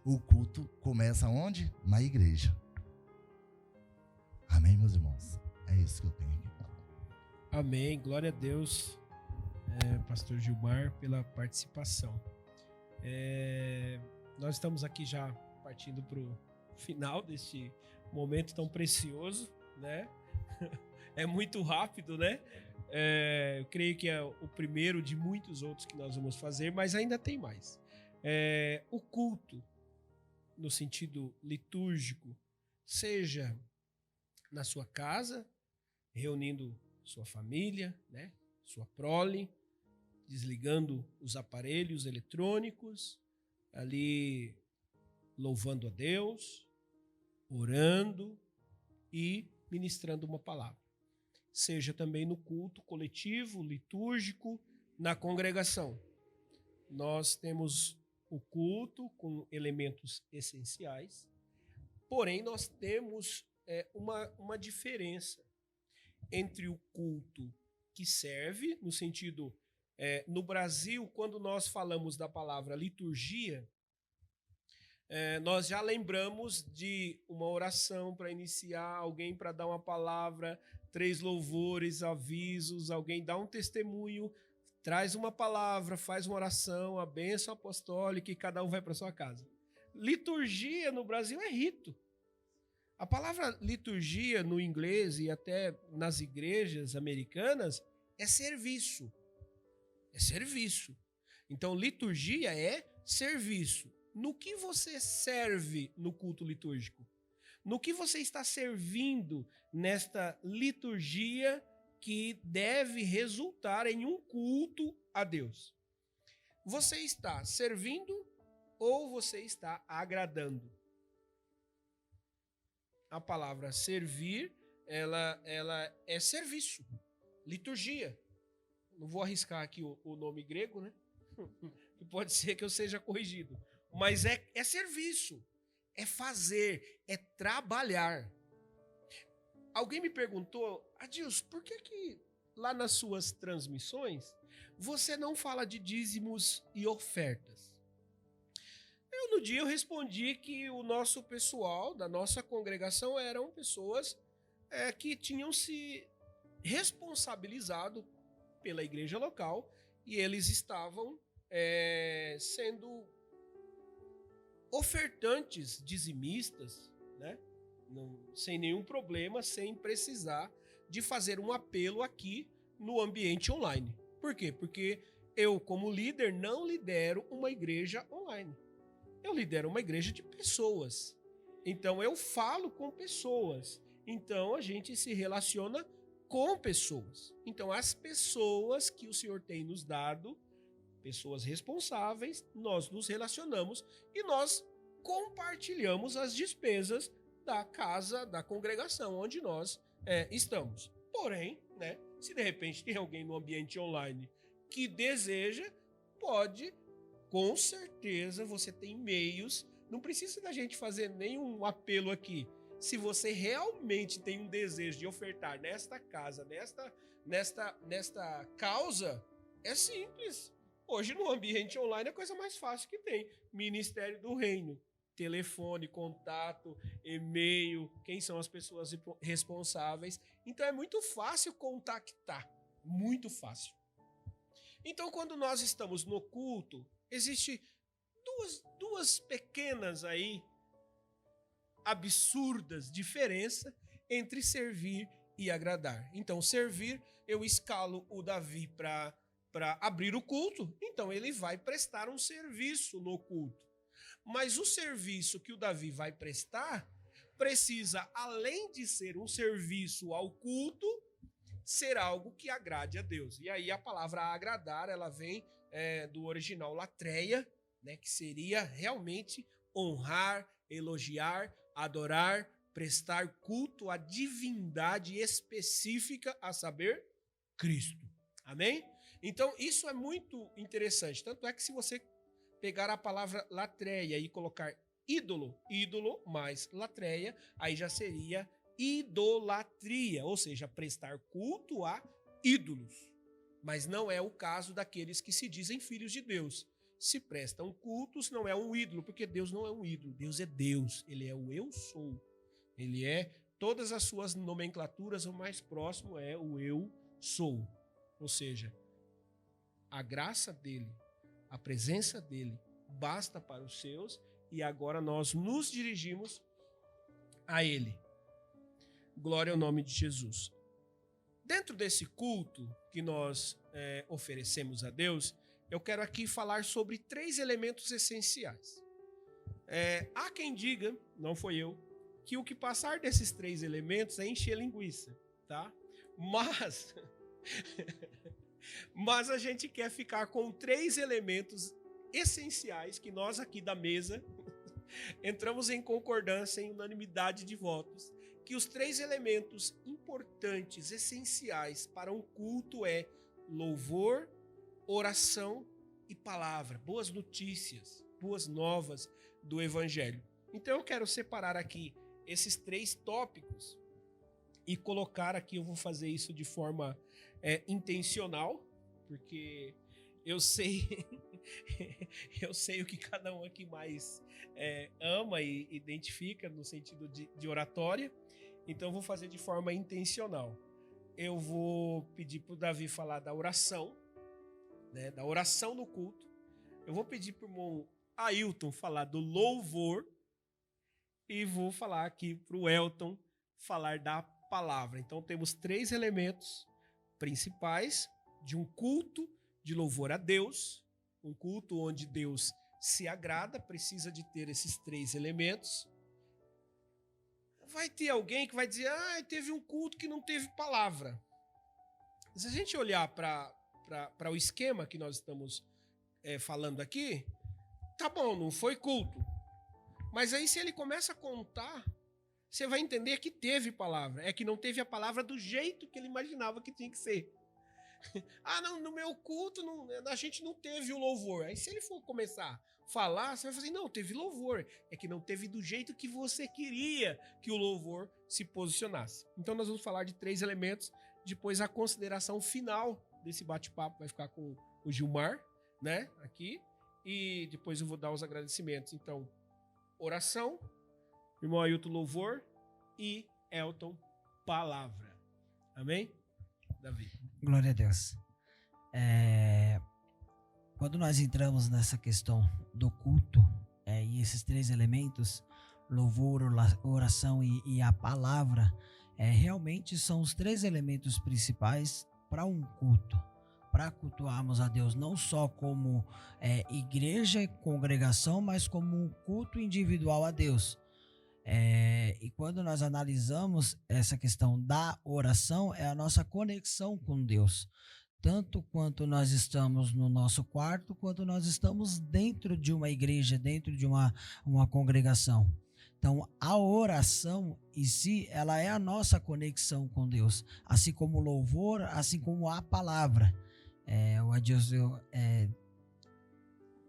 O culto começa onde? Na igreja. Amém, meus irmãos? É isso que eu tenho aqui. Amém. Glória a Deus, pastor Gilmar, pela participação. Nós estamos aqui já partindo para o final deste momento tão precioso, né? É muito rápido, né? Eu creio que é o primeiro de muitos outros que nós vamos fazer, mas ainda tem mais. O culto, no sentido litúrgico, seja na sua casa, reunindo sua família, né? Sua prole, desligando os aparelhos eletrônicos, ali louvando a Deus, orando e ministrando uma palavra. Seja também no culto coletivo, litúrgico, na congregação. Nós temos o culto com elementos essenciais, porém nós temos uma diferença entre o culto que serve, no sentido, no Brasil, quando nós falamos da palavra liturgia, nós já lembramos de uma oração para iniciar, alguém para dar uma palavra, 3 louvores, avisos, alguém dá um testemunho, traz uma palavra, faz uma oração, a bênção apostólica e cada um vai para sua casa. Liturgia no Brasil é rito. A palavra liturgia no inglês e até nas igrejas americanas é serviço. É serviço. Então, liturgia é serviço. No que você serve no culto litúrgico? No que você está servindo nesta liturgia que deve resultar em um culto a Deus? Você está servindo ou você está agradando? A palavra servir, ela é serviço, liturgia. Não vou arriscar aqui o nome grego, né? Que pode ser que eu seja corrigido. Mas é serviço, é fazer, é trabalhar. Alguém me perguntou, Adilson, por que lá nas suas transmissões você não fala de dízimos e ofertas? No dia eu respondi que o nosso pessoal da nossa congregação eram pessoas que tinham se responsabilizado pela igreja local e eles estavam sendo ofertantes dizimistas, né? Sem nenhum problema, sem precisar de fazer um apelo aqui no ambiente online. Por quê? Porque eu, como líder, não lidero uma igreja online. Eu lidero uma igreja de pessoas. Então, eu falo com pessoas. Então, a gente se relaciona com pessoas. Então, as pessoas que o Senhor tem nos dado, pessoas responsáveis, nós nos relacionamos e nós compartilhamos as despesas da casa, da congregação onde nós estamos. Porém, né, se de repente tem alguém no ambiente online que deseja, pode, com certeza você tem meios, não precisa da gente fazer nenhum apelo aqui. Se você realmente tem um desejo de ofertar nesta casa, nesta causa, é simples. Hoje no ambiente online é a coisa mais fácil que tem. Ministério do Reino, telefone, contato, e-mail, quem são as pessoas responsáveis. Então é muito fácil contactar, muito fácil. Então quando nós estamos no culto, existe duas pequenas aí absurdas diferenças entre servir e agradar. Então servir, eu escalo o Davi para abrir o culto, então ele vai prestar um serviço no culto. Mas o serviço que o Davi vai prestar precisa, além de ser um serviço ao culto, ser algo que agrade a Deus. E aí a palavra agradar, ela vem do original latreia, né, que seria realmente honrar, elogiar, adorar, prestar culto à divindade específica, a saber, Cristo. Amém? Então, isso é muito interessante. Tanto é que se você pegar a palavra latreia e colocar ídolo mais latreia, aí já seria idolatria, ou seja, prestar culto a ídolos. Mas não é o caso daqueles que se dizem filhos de Deus. Se prestam cultos, não é um ídolo, porque Deus não é um ídolo. Deus é Deus, ele é o eu sou. Ele é todas as suas nomenclaturas, o mais próximo é o eu sou. Ou seja, a graça dele, a presença dele basta para os seus e agora nós nos dirigimos a ele. Glória ao nome de Jesus. Dentro desse culto que nós oferecemos a Deus, eu quero aqui falar sobre 3 elementos essenciais. Há quem diga, não foi eu, que o que passar desses 3 elementos é encher linguiça, tá? Mas a gente quer ficar com 3 elementos essenciais que nós aqui da mesa entramos em concordância, em unanimidade de votos, que os 3 elementos importantes, essenciais para um culto é louvor, oração e palavra, boas notícias, boas novas do Evangelho. Então eu quero separar aqui esses 3 tópicos e colocar aqui, eu vou fazer isso de forma intencional, porque eu sei o que cada um aqui mais ama e identifica no sentido de oratória, então eu vou fazer de forma intencional. Eu vou pedir para o Davi falar da oração, né, da oração no culto. Eu vou pedir para o irmão Ailton falar do louvor e vou falar aqui para o Elton falar da palavra. Então temos 3 elementos principais de um culto de louvor a Deus, um culto onde Deus se agrada, precisa de ter esses 3 elementos. Vai ter alguém que vai dizer, teve um culto que não teve palavra. Se a gente olhar para o esquema que nós estamos falando aqui, tá bom, não foi culto. Mas aí se ele começa a contar, você vai entender que teve palavra. É que não teve a palavra do jeito que ele imaginava que tinha que ser. Não, no meu culto a gente não teve o louvor. Aí se ele for começar a falar, você vai falar assim, não, teve louvor. É que não teve do jeito que você queria que o louvor se posicionasse. Então nós vamos falar de 3 elementos. Depois a consideração final desse bate-papo vai ficar com o Gilmar, né, aqui. E depois eu vou dar os agradecimentos. Então, oração, irmão Ailton, louvor e Elton, palavra. Amém? Davi. Glória a Deus. Quando nós entramos nessa questão do culto, e esses 3 elementos, louvor, oração e a palavra, realmente são os 3 elementos principais para um culto, para cultuarmos a Deus, não só como igreja, congregação, mas como um culto individual a Deus. E quando nós analisamos essa questão da oração, é a nossa conexão com Deus. Tanto quanto nós estamos no nosso quarto, quanto nós estamos dentro de uma igreja, dentro de uma congregação. Então, a oração em si, ela é a nossa conexão com Deus, assim como o louvor, assim como a palavra. O Adilson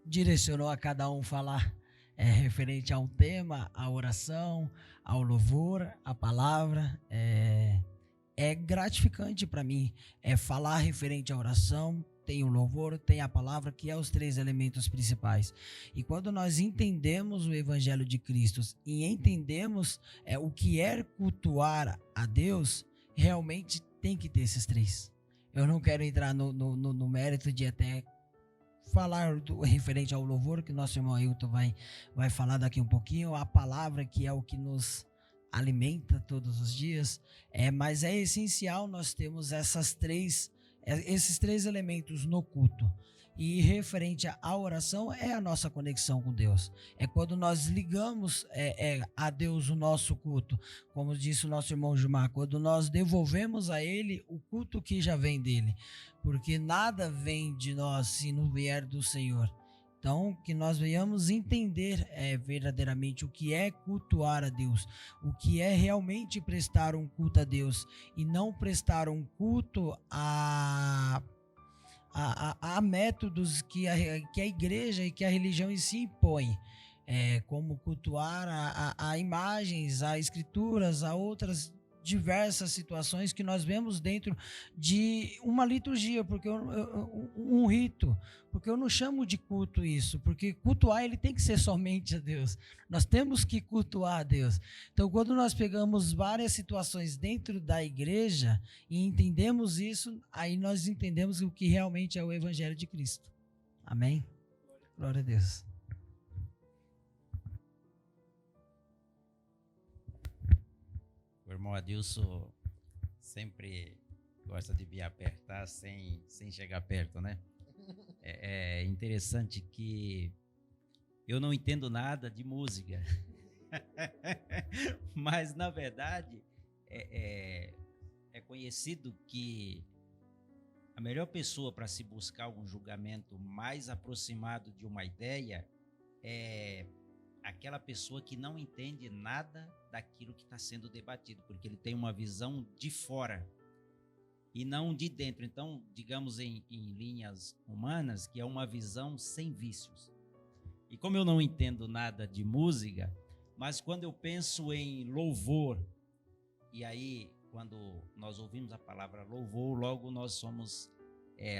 direcionou a cada um falar referente a um tema, a oração, ao louvor, a palavra. É gratificante para mim falar referente à oração. Tem o louvor, tem a palavra, que é os 3 elementos principais. E quando nós entendemos o Evangelho de Cristo e entendemos o que é cultuar a Deus, realmente tem que ter esses 3. Eu não quero entrar no mérito de até falar referente ao louvor, que nosso irmão Ailton vai falar daqui um pouquinho, a palavra, que é o que nos alimenta todos os dias, mas é essencial nós termos esses 3 elementos no culto. E referente à oração, é a nossa conexão com Deus. É quando nós ligamos a Deus o nosso culto, como disse o nosso irmão Gilmar, quando nós devolvemos a Ele o culto que já vem dele, porque nada vem de nós se não vier do Senhor. Então, que nós venhamos entender verdadeiramente o que é cultuar a Deus, o que é realmente prestar um culto a Deus, e não prestar um culto a métodos que a igreja e que a religião em si impõe, como cultuar a imagens, a escrituras, a outras diversas situações que nós vemos dentro de uma liturgia, porque um rito, porque eu não chamo de culto isso, porque cultuar ele tem que ser somente a Deus, nós temos que cultuar a Deus. Então, quando nós pegamos várias situações dentro da igreja e entendemos isso, aí nós entendemos o que realmente é o Evangelho de Cristo. Amém? Glória a Deus. O irmão Adilson sempre gosta de me apertar sem chegar perto, né? É interessante que eu não entendo nada de música, mas na verdade é conhecido que a melhor pessoa para se buscar um julgamento mais aproximado de uma ideia é aquela pessoa que não entende nada daquilo que está sendo debatido, porque ele tem uma visão de fora e não de dentro. Então, digamos em linhas humanas, que é uma visão sem vícios. E como eu não entendo nada de música, mas quando eu penso em louvor, e aí quando nós ouvimos a palavra louvor, logo nós somos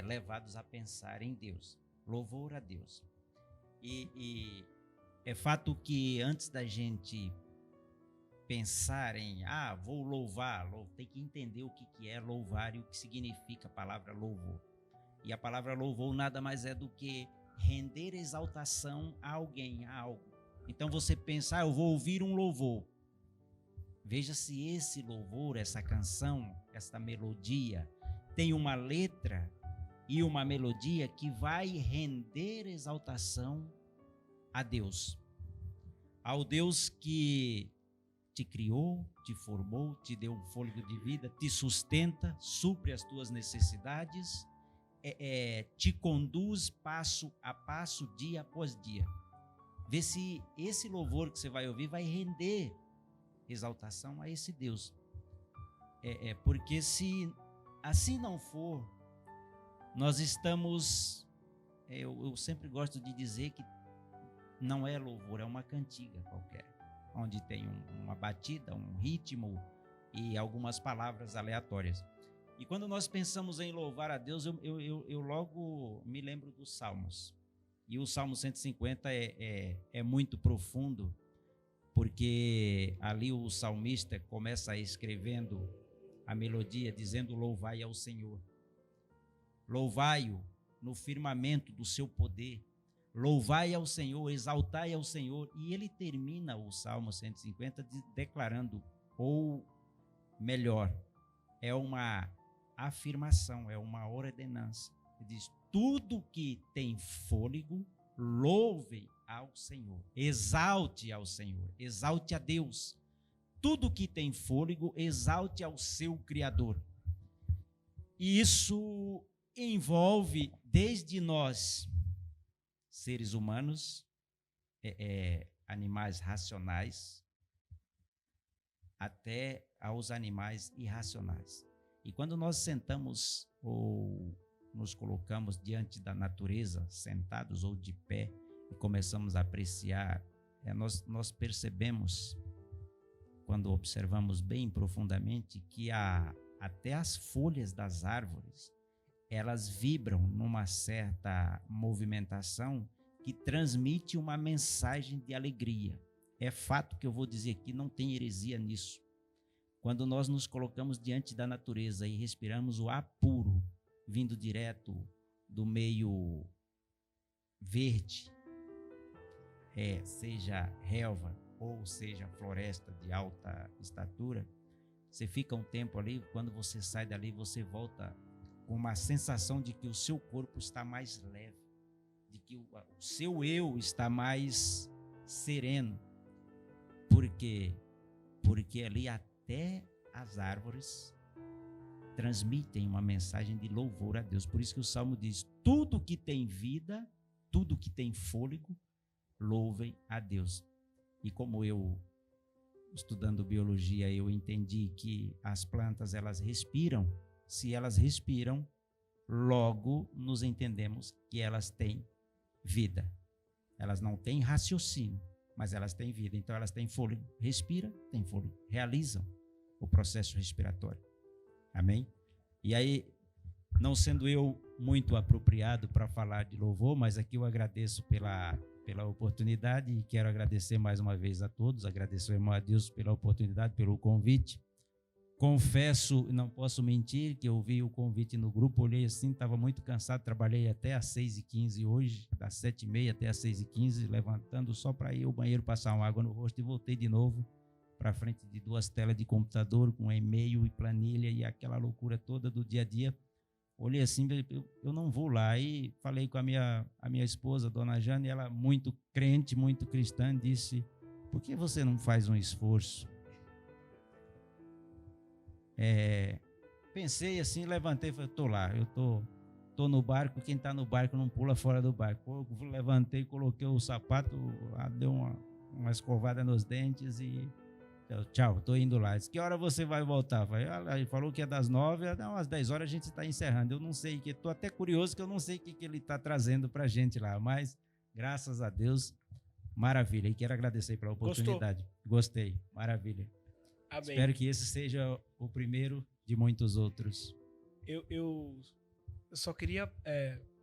levados a pensar em Deus, louvor a Deus. E é fato que antes da gente pensar em, vou louvar, tem que entender o que é louvar e o que significa a palavra louvor. E a palavra louvor nada mais é do que render exaltação a alguém, a algo. Então você pensa, eu vou ouvir um louvor. Veja se esse louvor, essa canção, essa melodia, tem uma letra e uma melodia que vai render exaltação a Deus, ao Deus que te criou, te formou, te deu um fôlego de vida, te sustenta, supre as tuas necessidades, te conduz passo a passo, dia após dia. Vê se esse louvor que você vai ouvir vai render exaltação a esse Deus. Porque se assim não for, nós estamos, eu sempre gosto de dizer que não é louvor, é uma cantiga qualquer, onde tem uma batida, um ritmo e algumas palavras aleatórias. E quando nós pensamos em louvar a Deus, eu logo me lembro dos Salmos. E o Salmo 150 é muito profundo, porque ali o salmista começa escrevendo a melodia, dizendo: louvai ao Senhor. Louvai-o no firmamento do seu poder. Louvai ao Senhor, exaltai ao Senhor. E ele termina o Salmo 150 declarando, ou melhor, é uma afirmação, é uma ordenança. Ele diz: tudo que tem fôlego, louve ao Senhor. Exalte ao Senhor, exalte a Deus. Tudo que tem fôlego, exalte ao seu Criador. E isso envolve desde nós, seres humanos, animais racionais, até aos animais irracionais. E quando nós sentamos ou nos colocamos diante da natureza, sentados ou de pé, e começamos a apreciar, nós percebemos, quando observamos bem profundamente, que até as folhas das árvores, elas vibram numa certa movimentação que transmite uma mensagem de alegria. É fato que eu vou dizer aqui, não tem heresia nisso. Quando nós nos colocamos diante da natureza e respiramos o ar puro, vindo direto do meio verde, seja relva ou seja floresta de alta estatura, você fica um tempo ali, quando você sai dali, você volta com uma sensação de que o seu corpo está mais leve, de que o seu eu está mais sereno. Por quê? Porque ali até as árvores transmitem uma mensagem de louvor a Deus. Por isso que o Salmo diz: tudo que tem vida, tudo que tem fôlego, louvem a Deus. E como eu, estudando biologia, eu entendi que as plantas, elas respiram. Se elas respiram, logo nos entendemos que elas têm vida. Elas não têm raciocínio, mas elas têm vida. Então elas têm fôlego. Respira, tem fôlego. Realizam o processo respiratório. Amém? E aí, não sendo eu muito apropriado para falar de louvor, mas aqui eu agradeço pela oportunidade e quero agradecer mais uma vez a todos, agradecer ao irmão Adilson pela oportunidade, pelo convite. Confesso, não posso mentir, que eu vi o convite no grupo, olhei assim, estava muito cansado, trabalhei até às 6h15 hoje, das 7h30 até às 6h15, levantando só para ir ao banheiro passar uma água no rosto e voltei de novo para frente de 2 telas de computador com e-mail e planilha e aquela loucura toda do dia a dia. Olhei assim, eu não vou lá. Aí falei com a minha esposa, dona Jane, ela muito crente, muito cristã, disse: por que você não faz um esforço? Pensei assim, levantei e falei: tô lá, eu tô no barco, quem tá no barco não pula fora do barco. Eu levantei, coloquei o sapato, deu uma escovada nos dentes e tchau, tô indo lá. Disse: que hora você vai voltar? Ele falou que é das 9, às 10 horas a gente está encerrando. Eu não sei, que estou até curioso, que eu não sei o que ele está trazendo para a gente lá, mas graças a Deus, maravilha. E quero agradecer pela oportunidade. Gostei, maravilha. Amém. Espero que esse seja o primeiro de muitos outros. Eu só queria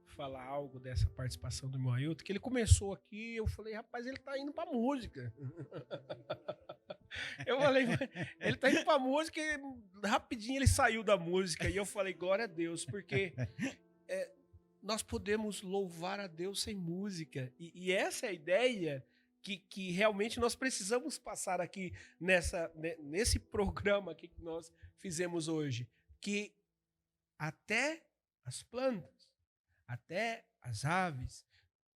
falar algo dessa participação do meu Ailton, que ele começou aqui, eu falei: rapaz, ele tá indo pra música. Eu falei: ele tá indo pra música, e rapidinho ele saiu da música, e eu falei: glória a Deus, porque nós podemos louvar a Deus sem música, e essa é a ideia que realmente nós precisamos passar aqui nesse programa aqui que nós fizemos hoje, que até as plantas, até as aves,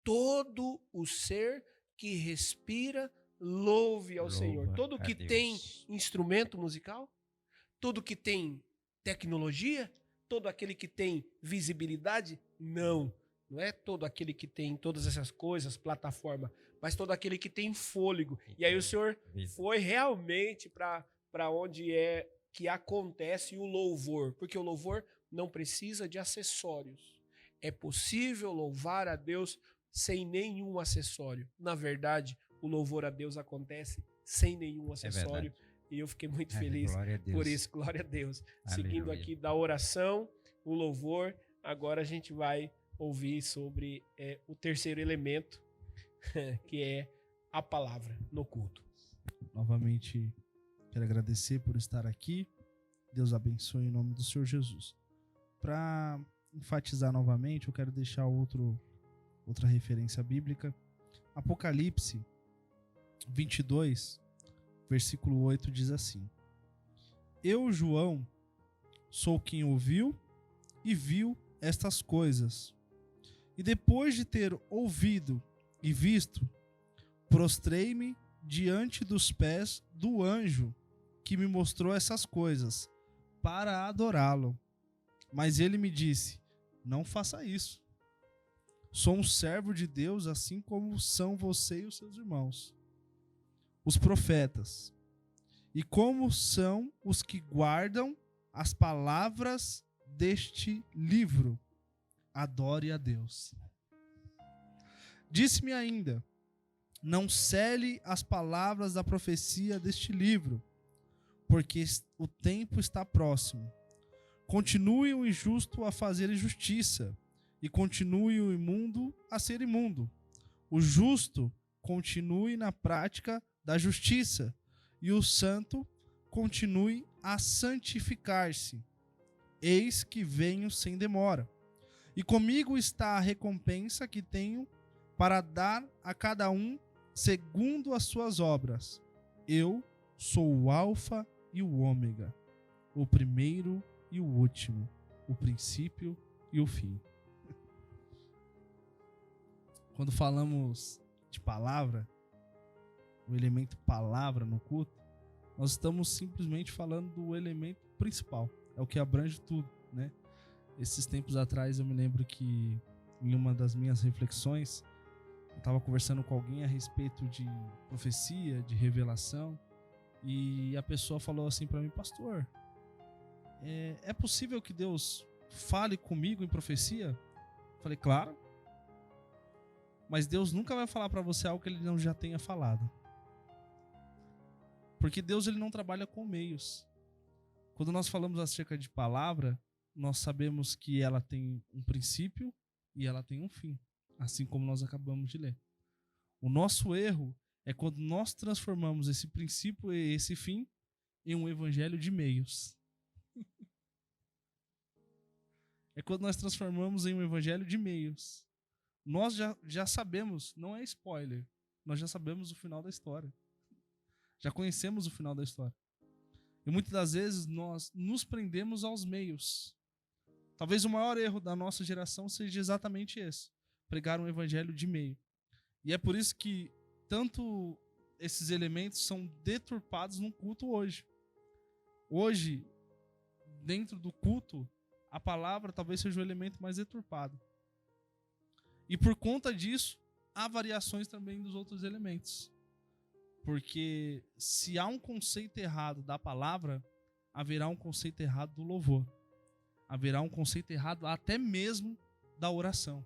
todo o ser que respira, louve ao Senhor. Todo que tem instrumento musical, todo que tem tecnologia, todo aquele que tem visibilidade, não é todo aquele que tem todas essas coisas, plataforma, mas todo aquele que tem fôlego. E aí o Senhor foi realmente para onde é que acontece o louvor, porque o louvor não precisa de acessórios. É possível louvar a Deus sem nenhum acessório. Na verdade, o louvor a Deus acontece sem nenhum acessório. E eu fiquei muito feliz por isso. Glória a Deus. Aleluia. Seguindo aqui da oração, o louvor, agora a gente vai ouvir sobre o terceiro elemento, que é a palavra no culto. Novamente, quero agradecer por estar aqui. Deus abençoe em nome do Senhor Jesus. Para enfatizar novamente, eu quero deixar outra referência bíblica. Apocalipse 22, versículo 8 diz assim: eu, João, sou quem ouviu e viu estas coisas. E depois de ter ouvido e visto, prostrei-me diante dos pés do anjo que me mostrou essas coisas, para adorá-lo. Mas ele me disse: não faça isso. Sou um servo de Deus, assim como são você e os seus irmãos, os profetas. E como são os que guardam as palavras deste livro? Adore a Deus. Disse-me ainda: não cele as palavras da profecia deste livro, porque o tempo está próximo. Continue o injusto a fazer injustiça, e continue o imundo a ser imundo. O justo continue na prática da justiça, e o santo continue a santificar-se. Eis que venho sem demora. E comigo está a recompensa que tenho para dar a cada um segundo as suas obras. Eu sou o Alfa e o Ômega, o primeiro e o último, o princípio e o fim. Quando falamos de palavra, o elemento palavra no culto, nós estamos simplesmente falando do elemento principal, é o que abrange tudo, né? Esses tempos atrás eu me lembro que em uma das minhas reflexões eu estava conversando com alguém a respeito de profecia, de revelação, e a pessoa falou assim para mim: pastor, é possível que Deus fale comigo em profecia? Eu falei: claro, mas Deus nunca vai falar para você algo que ele não já tenha falado, porque Deus ele não trabalha com meios. Quando nós falamos acerca de palavra, nós sabemos que ela tem um princípio e ela tem um fim, assim como nós acabamos de ler. O nosso erro é quando nós transformamos esse princípio e esse fim em um evangelho de meios. É quando nós transformamos em um evangelho de meios. Nós já sabemos, não é spoiler, nós já sabemos o final da história. Já conhecemos o final da história. E muitas das vezes nós nos prendemos aos meios. Talvez o maior erro da nossa geração seja exatamente esse: pregar um evangelho de meio. E é por isso que tanto esses elementos são deturpados no culto hoje. Hoje, dentro do culto, a palavra talvez seja o elemento mais deturpado. E por conta disso, há variações também dos outros elementos. Porque se há um conceito errado da palavra, haverá um conceito errado do louvor. Haverá um conceito errado até mesmo da oração.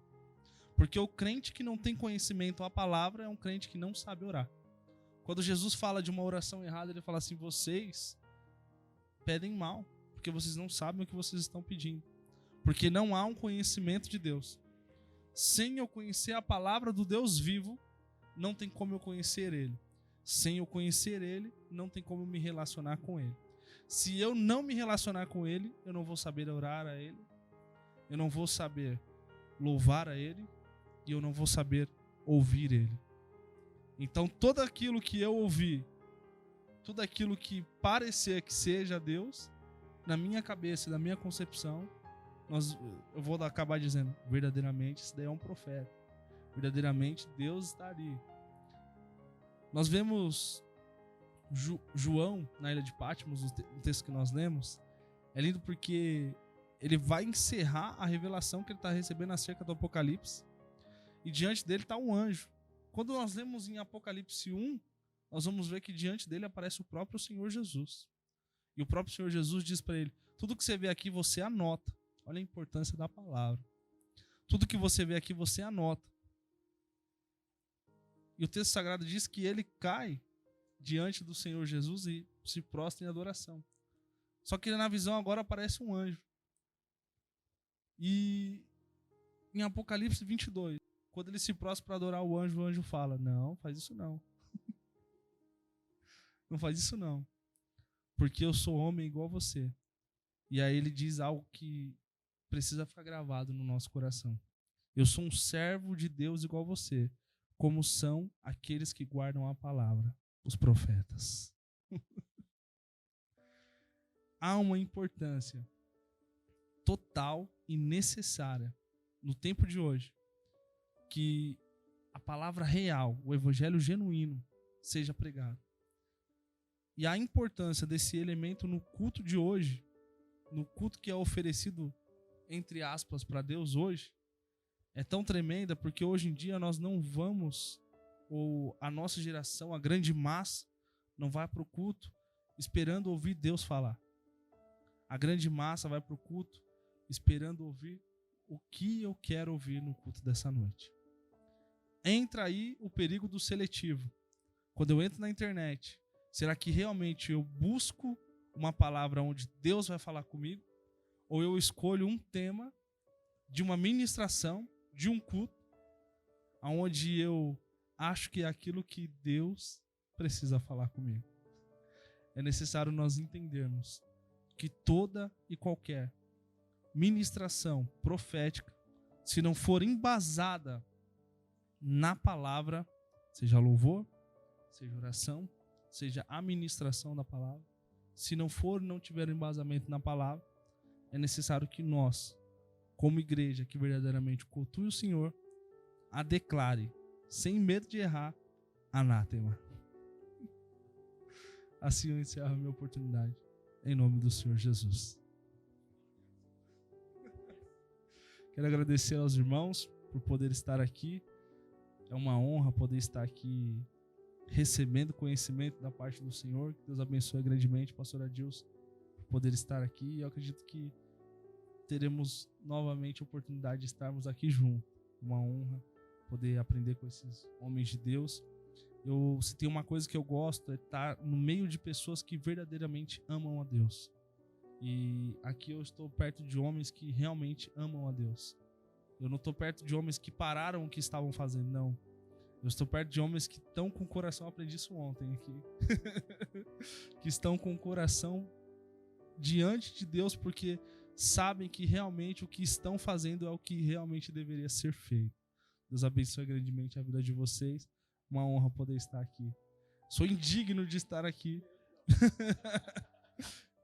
Porque o crente que não tem conhecimento à palavra é um crente que não sabe orar. Quando Jesus fala de uma oração errada, ele fala assim: vocês pedem mal, porque vocês não sabem o que vocês estão pedindo. Porque não há um conhecimento de Deus. Sem eu conhecer a palavra do Deus vivo, não tem como eu conhecer Ele. Sem eu conhecer Ele, não tem como eu me relacionar com Ele. Se eu não me relacionar com Ele, eu não vou saber orar a Ele, eu não vou saber louvar a Ele, e eu não vou saber ouvir Ele. Então, tudo aquilo que eu ouvi, tudo aquilo que parecer que seja Deus, na minha cabeça, na minha concepção, eu vou acabar dizendo: verdadeiramente, isso daí é um profeta. Verdadeiramente, Deus está ali. Nós vemos João na ilha de Patmos, no texto que nós lemos. É lindo porque ele vai encerrar a revelação que ele está recebendo acerca do Apocalipse. E diante dele está um anjo. Quando nós lemos em Apocalipse 1, nós vamos ver que diante dele aparece o próprio Senhor Jesus. E o próprio Senhor Jesus diz para ele: tudo que você vê aqui, você anota. Olha a importância da palavra. Tudo que você vê aqui, você anota. E o texto sagrado diz que ele cai diante do Senhor Jesus e se prostra em adoração. Só que na visão agora aparece um anjo. E em Apocalipse 22, quando ele se prostra para adorar o anjo fala: não, faz isso não. Não faz isso não. Porque eu sou homem igual a você. E aí ele diz algo que precisa ficar gravado no nosso coração: eu sou um servo de Deus igual a você, como são aqueles que guardam a palavra, os profetas. Há uma importância total e necessária no tempo de hoje que a palavra real, o evangelho genuíno, seja pregado. E a importância desse elemento no culto de hoje, no culto que é oferecido, entre aspas, para Deus hoje, é tão tremenda, porque hoje em dia nós não vamos, ou a nossa geração, a grande massa, não vai para o culto esperando ouvir Deus falar. A grande massa vai para o culto esperando ouvir o que eu quero ouvir no culto dessa noite. Entra aí o perigo do seletivo. Quando eu entro na internet, será que realmente eu busco uma palavra onde Deus vai falar comigo? Ou eu escolho um tema de uma ministração, de um culto, onde eu acho que é aquilo que Deus precisa falar comigo? É necessário nós entendermos que toda e qualquer ministração profética, se não for embasada na palavra, seja louvor, seja oração, seja a ministração da palavra, se não tiver embasamento na palavra, é necessário que nós, como igreja que verdadeiramente cultue o Senhor, a declare, sem medo de errar, anátema. Assim eu encerro a minha oportunidade, em nome do Senhor Jesus. Quero agradecer aos irmãos por poder estar aqui. É uma honra poder estar aqui recebendo conhecimento da parte do Senhor. Que Deus abençoe grandemente, pastor Adilson, por poder estar aqui. E eu acredito que teremos novamente a oportunidade de estarmos aqui juntos. Uma honra poder aprender com esses homens de Deus. Se tem uma coisa que eu gosto é estar no meio de pessoas que verdadeiramente amam a Deus. E aqui eu estou perto de homens que realmente amam a Deus. Eu não estou perto de homens que pararam o que estavam fazendo, não. Eu estou perto de homens que estão com o coração, aprendi isso ontem aqui, que estão com o coração diante de Deus porque sabem que realmente o que estão fazendo é o que realmente deveria ser feito. Deus abençoe grandemente a vida de vocês. Uma honra poder estar aqui. Sou indigno de estar aqui.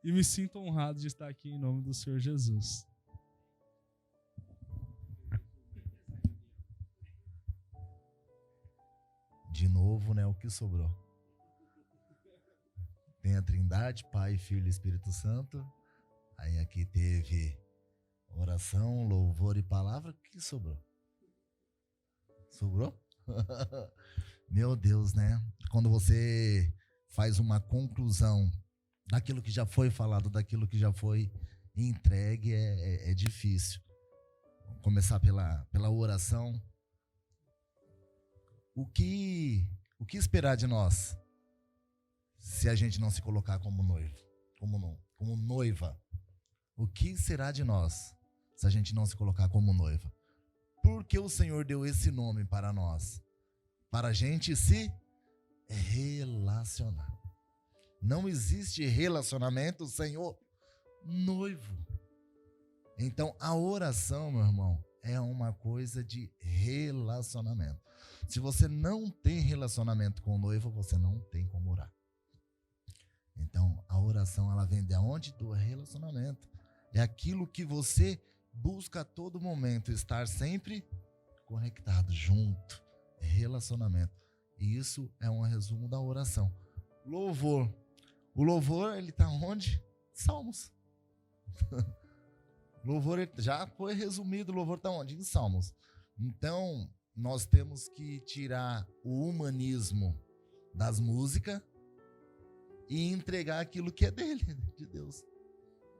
E me sinto honrado de estar aqui em nome do Senhor Jesus. De novo, né? O que sobrou? Tem a Trindade, Pai, Filho e Espírito Santo. Aí aqui teve oração, louvor e palavra. O que sobrou? Sobrou? Meu Deus, né? Quando você faz uma conclusão daquilo que já foi falado, daquilo que já foi entregue, é difícil. Vou começar pela oração. O que esperar de nós se a gente não se colocar como noivo, como noiva? O que será de nós se a gente não se colocar como noiva? Porque o Senhor deu esse nome para nós, para a gente se relacionar. Não existe relacionamento sem o noivo. Então, a oração, meu irmão, é uma coisa de relacionamento. Se você não tem relacionamento com o noivo, você não tem como orar. Então, a oração, ela vem de onde? Do relacionamento. É aquilo que você busca a todo momento, estar sempre conectado, junto. Relacionamento. E isso é um resumo da oração. Louvor. O louvor, ele está onde? Salmos. Louvor, já foi resumido, o louvor está onde? Em Salmos. Então, nós temos que tirar o humanismo das músicas e entregar aquilo que é dele, de Deus.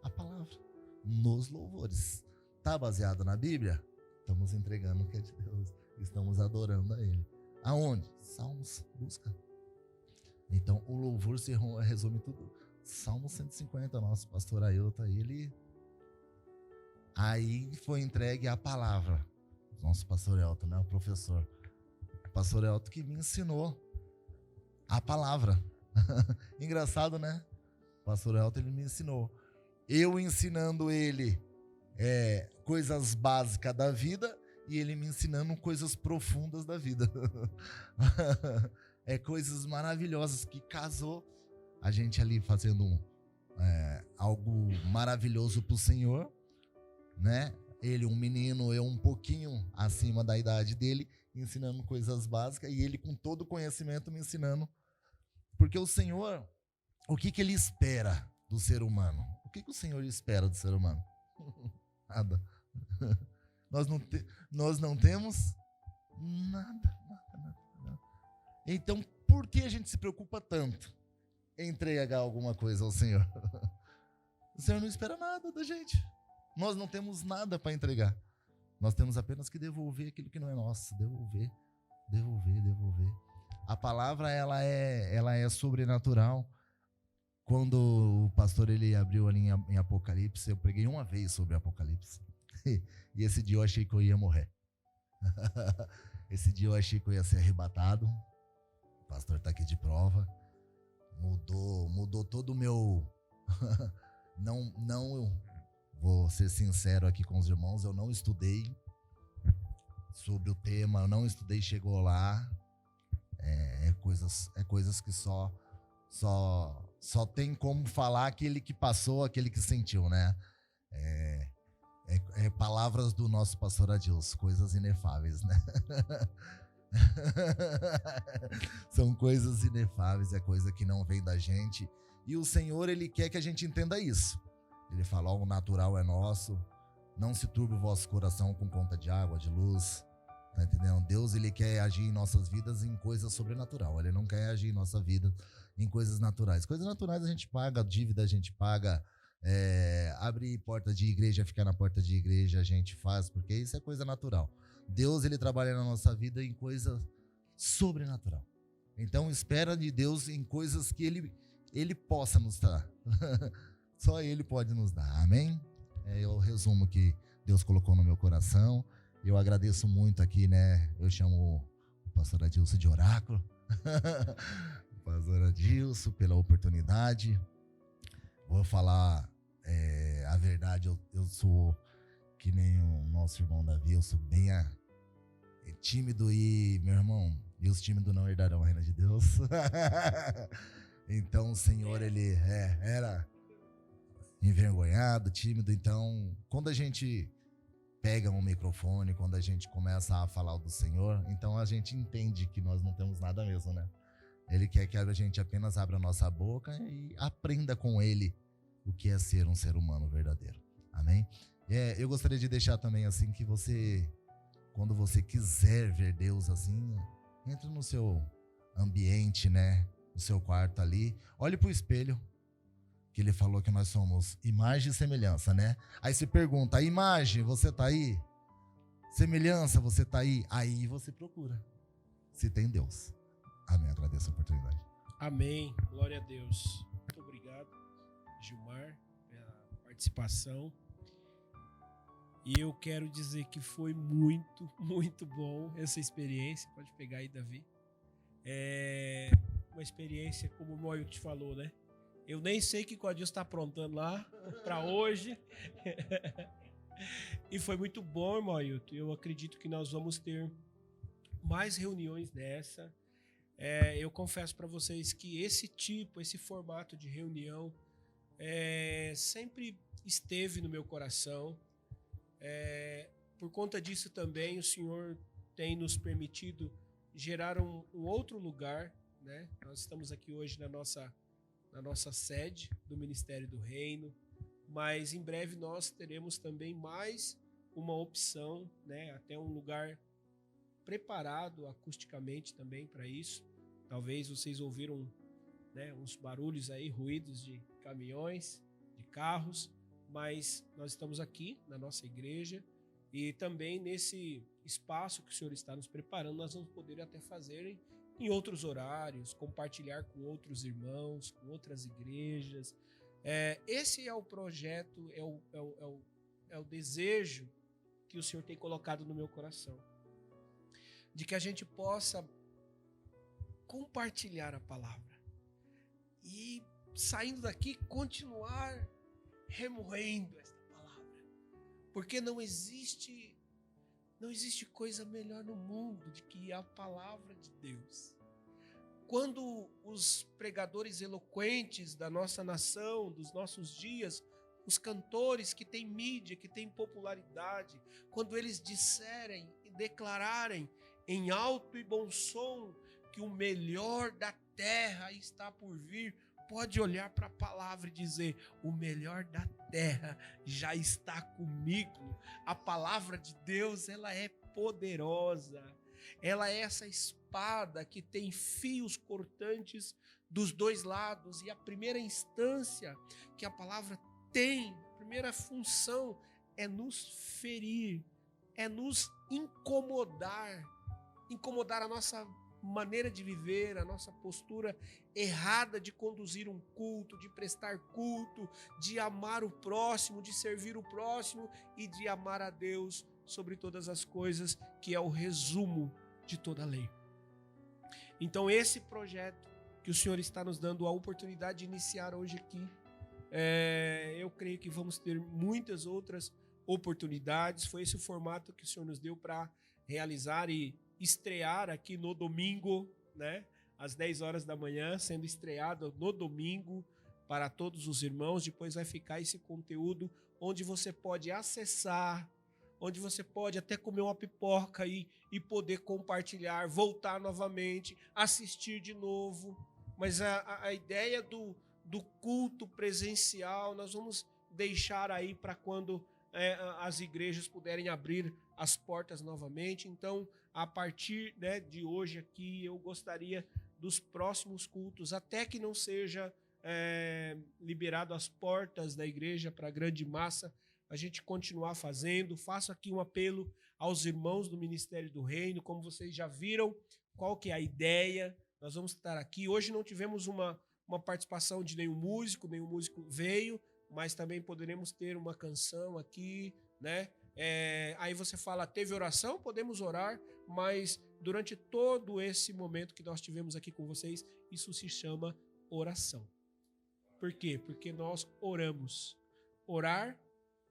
A palavra. Nos louvores. Está baseado na Bíblia? Estamos entregando o que é de Deus. Estamos adorando a Ele. Aonde? Salmos, busca. Então, o louvor se resume tudo. Salmo 150, nosso pastor Ailton, aí foi entregue a palavra. Nosso pastor Elton, né? O professor. O pastor Elton que me ensinou a palavra. Engraçado, né? O pastor Elton, ele me ensinou. Eu ensinando ele coisas básicas da vida e ele me ensinando coisas profundas da vida. Coisas maravilhosas que casou a gente ali fazendo algo maravilhoso pro Senhor, né? Ele um menino, eu um pouquinho acima da idade dele, ensinando coisas básicas e ele com todo o conhecimento me ensinando. Porque o Senhor, o que ele espera do ser humano? O que o Senhor espera do ser humano? Nada. Nós não temos nada. Então, por que a gente se preocupa tanto entregar alguma coisa ao Senhor. O Senhor não espera nada da gente. Nós não temos nada para entregar. Nós temos apenas que devolver aquilo que não é nosso. Devolver. A palavra, ela é sobrenatural. Quando o pastor ele abriu ali em Apocalipse, eu preguei uma vez sobre Apocalipse. E esse dia eu achei que eu ia morrer. Esse dia eu achei que eu ia ser arrebatado. O pastor está aqui de prova. Mudou todo o meu... Não, vou ser sincero aqui com os irmãos, eu não estudei sobre o tema, eu não estudei, chegou lá. É coisas que só tem como falar aquele que passou, aquele que sentiu, né? Palavras do nosso pastor Adilson, coisas inefáveis, né? São coisas inefáveis, é coisa que não vem da gente. E o Senhor, Ele quer que a gente entenda isso. Ele fala, o natural é nosso, não se turbe o vosso coração com conta de água, de luz. Tá entendendo? Deus, Ele quer agir em nossas vidas em coisas sobrenatural. Ele não quer agir em nossa vida em coisas naturais. Coisas naturais a gente paga, dívida a gente paga, abrir porta de igreja, ficar na porta de igreja a gente faz, porque isso é coisa natural. Deus, Ele trabalha na nossa vida em coisa sobrenatural. Então espera de Deus em coisas que Ele possa nos dar. Só Ele pode nos dar, amém? É o resumo que Deus colocou no meu coração. Eu agradeço muito aqui, né? Eu chamo o pastor Adilson de oráculo. O pastor Adilson, pela oportunidade. Vou falar a verdade, eu sou que nem o nosso irmão Davi, eu sou bem tímido e, meu irmão, e os tímidos não herdarão a reina de Deus. Então o Senhor, Ele era envergonhado, tímido. Então, quando a gente pega um microfone, quando a gente começa a falar do Senhor, então a gente entende que nós não temos nada mesmo, né? Ele quer que a gente apenas abra a nossa boca e aprenda com Ele o que é ser um ser humano verdadeiro. Amém? Eu gostaria de deixar também assim que você, quando você quiser ver Deus assim, entre no seu ambiente, né? No seu quarto ali, olhe pro espelho, que Ele falou que nós somos imagem e semelhança, né? Aí você pergunta, a imagem, você tá aí? Semelhança, você tá aí? Aí você procura, se tem Deus. Amém, agradeço a oportunidade. Amém, glória a Deus. Muito obrigado, Gilmar, pela participação. E eu quero dizer que foi muito, muito bom essa experiência. Pode pegar aí, Davi. Uma experiência, como o Moio te falou, né? Eu nem sei o que o Adilson está aprontando lá para hoje. E foi muito bom, irmão Ailton. Eu acredito que nós vamos ter mais reuniões dessa. Eu confesso para vocês que esse formato de reunião sempre esteve no meu coração. Por conta disso também, o Senhor tem nos permitido gerar um outro lugar, né? Nós estamos aqui hoje na nossa sede do Ministério do Reino, mas em breve nós teremos também mais uma opção, né? Até um lugar preparado acusticamente também para isso. Talvez vocês ouviram, né, uns barulhos aí, ruídos de caminhões, de carros, mas nós estamos aqui na nossa igreja e também nesse espaço que o Senhor está nos preparando, nós vamos poder até fazer em outros horários, compartilhar com outros irmãos, com outras igrejas. Esse é o projeto, é o desejo que o Senhor tem colocado no meu coração, de que a gente possa compartilhar a palavra e, saindo daqui, continuar remoendo esta palavra, porque não existe coisa melhor no mundo do que a palavra de Deus. Quando os pregadores eloquentes da nossa nação, dos nossos dias, os cantores que têm mídia, que têm popularidade, quando eles disserem e declararem em alto e bom som que o melhor da terra está por vir, pode olhar para a palavra e dizer, o melhor da terra já está comigo. A palavra de Deus, ela é poderosa. Ela é essa espada que tem fios cortantes dos dois lados. E a primeira instância que a palavra tem, a primeira função é nos ferir, é nos incomodar a nossa maneira de viver, a nossa postura errada de conduzir um culto, de prestar culto, de amar o próximo, de servir o próximo e de amar a Deus sobre todas as coisas, que é o resumo de toda a lei. Então esse projeto que o Senhor está nos dando a oportunidade de iniciar hoje aqui, eu creio que vamos ter muitas outras oportunidades. Foi esse o formato que o Senhor nos deu para realizar e estrear aqui no domingo, né? Às 10 horas da manhã, sendo estreado no domingo para todos os irmãos. Depois vai ficar esse conteúdo onde você pode acessar, onde você pode até comer uma pipoca e poder compartilhar, voltar novamente, assistir de novo. Mas a ideia do culto presencial, nós vamos deixar aí para quando as igrejas puderem abrir as portas novamente. Então, a partir, né, de hoje aqui, eu gostaria dos próximos cultos, até que não seja liberado as portas da igreja para a grande massa, a gente continuar fazendo. Faço aqui um apelo aos irmãos do Ministério do Reino. Como vocês já viram, qual que é a ideia? Nós vamos estar aqui. Hoje não tivemos uma participação de nenhum músico veio, mas também poderemos ter uma canção aqui, né? Aí você fala, teve oração? Podemos orar, mas durante todo esse momento que nós tivemos aqui com vocês, isso se chama oração. Por quê? Porque nós oramos. Orar,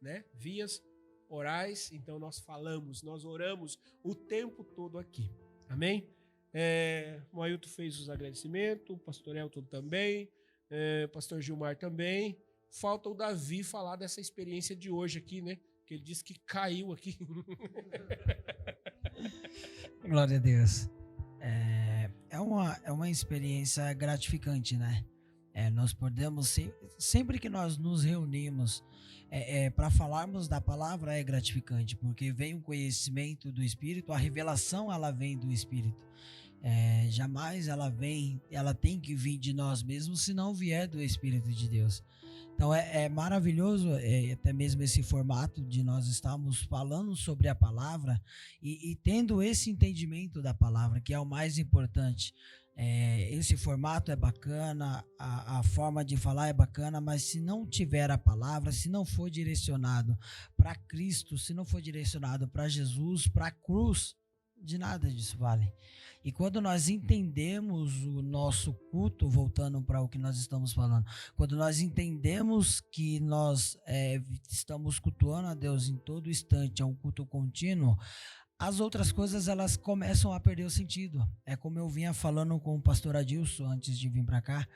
né? Vias orais, então nós falamos, nós oramos o tempo todo aqui. Amém? O Ailton fez os agradecimentos, o pastor Elton também, o pastor Gilmar também. Falta o Davi falar dessa experiência de hoje aqui, né? Que ele disse que caiu aqui. Glória a Deus. É uma experiência gratificante, né? Nós podemos, sempre que nós nos reunimos para falarmos da palavra, é gratificante, porque vem um conhecimento do Espírito, a revelação ela vem do Espírito. Jamais ela tem que vir de nós mesmos, se não vier do Espírito de Deus. Então é maravilhoso, até mesmo esse formato de nós estarmos falando sobre a palavra e tendo esse entendimento da palavra, que é o mais importante. Esse formato é bacana, a forma de falar é bacana, mas se não tiver a palavra, se não for direcionado para Cristo, se não for direcionado para Jesus, para a cruz, de nada disso vale. E quando nós entendemos o nosso culto, voltando para o que nós estamos falando, quando nós entendemos que nós estamos cultuando a Deus em todo instante, é um culto contínuo, as outras coisas elas começam a perder o sentido. É como eu vinha falando com o pastor Adilson antes de vir para cá.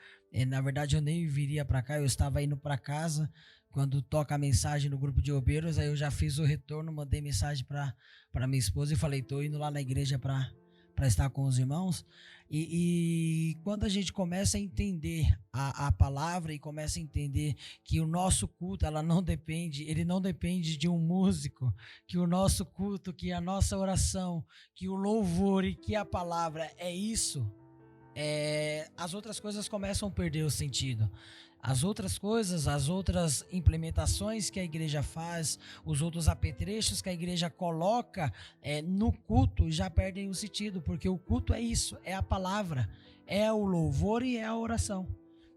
Na verdade eu nem viria para cá, eu estava indo para casa. Quando toca a mensagem no grupo de obreiros, aí eu já fiz o retorno, mandei mensagem para minha esposa e falei, estou indo lá na igreja para estar com os irmãos. E quando a gente começa a entender a palavra e começa a entender que o nosso culto ele não depende de um músico, que o nosso culto, que a nossa oração, que o louvor e que a palavra é isso, as outras coisas começam a perder o sentido. As outras coisas, as outras implementações que a igreja faz, os outros apetrechos que a igreja coloca no culto já perdem o sentido, porque o culto é isso, é a palavra, é o louvor e é a oração.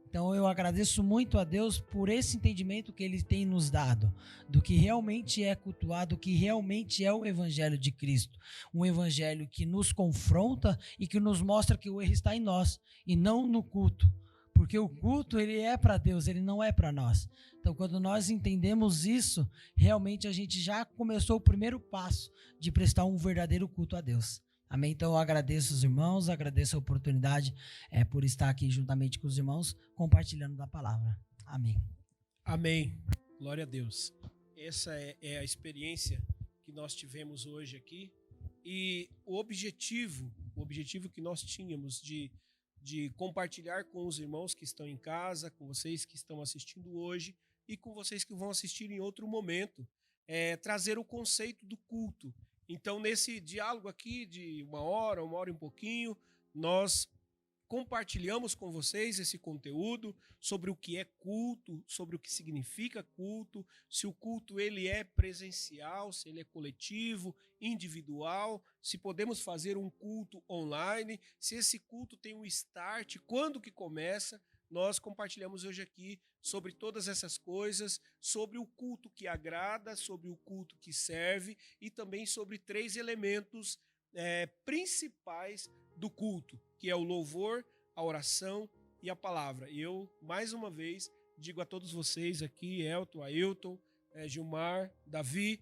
Então eu agradeço muito a Deus por esse entendimento que Ele tem nos dado, do que realmente é cultuado, do que realmente é o Evangelho de Cristo. Um Evangelho que nos confronta e que nos mostra que o erro está em nós e não no culto. Porque o culto, ele é para Deus, ele não é para nós. Então, quando nós entendemos isso, realmente a gente já começou o primeiro passo de prestar um verdadeiro culto a Deus. Amém? Então, eu agradeço os irmãos, agradeço a oportunidade por estar aqui juntamente com os irmãos, compartilhando da palavra. Amém. Amém. Glória a Deus. Essa é a experiência que nós tivemos hoje aqui. E o objetivo que nós tínhamos de compartilhar com os irmãos que estão em casa, com vocês que estão assistindo hoje e com vocês que vão assistir em outro momento, trazer o conceito do culto. Então, nesse diálogo aqui de uma hora e um pouquinho, nós compartilhamos com vocês esse conteúdo sobre o que é culto, sobre o que significa culto, se o culto ele é presencial, se ele é coletivo, individual, se podemos fazer um culto online, se esse culto tem um start, quando que começa. Nós compartilhamos hoje aqui sobre todas essas coisas, sobre o culto que agrada, sobre o culto que serve e também sobre 3 elementos principais do culto, que é o louvor, a oração e a palavra. E eu, mais uma vez, digo a todos vocês aqui, Elton, Ailton, Gilmar, Davi,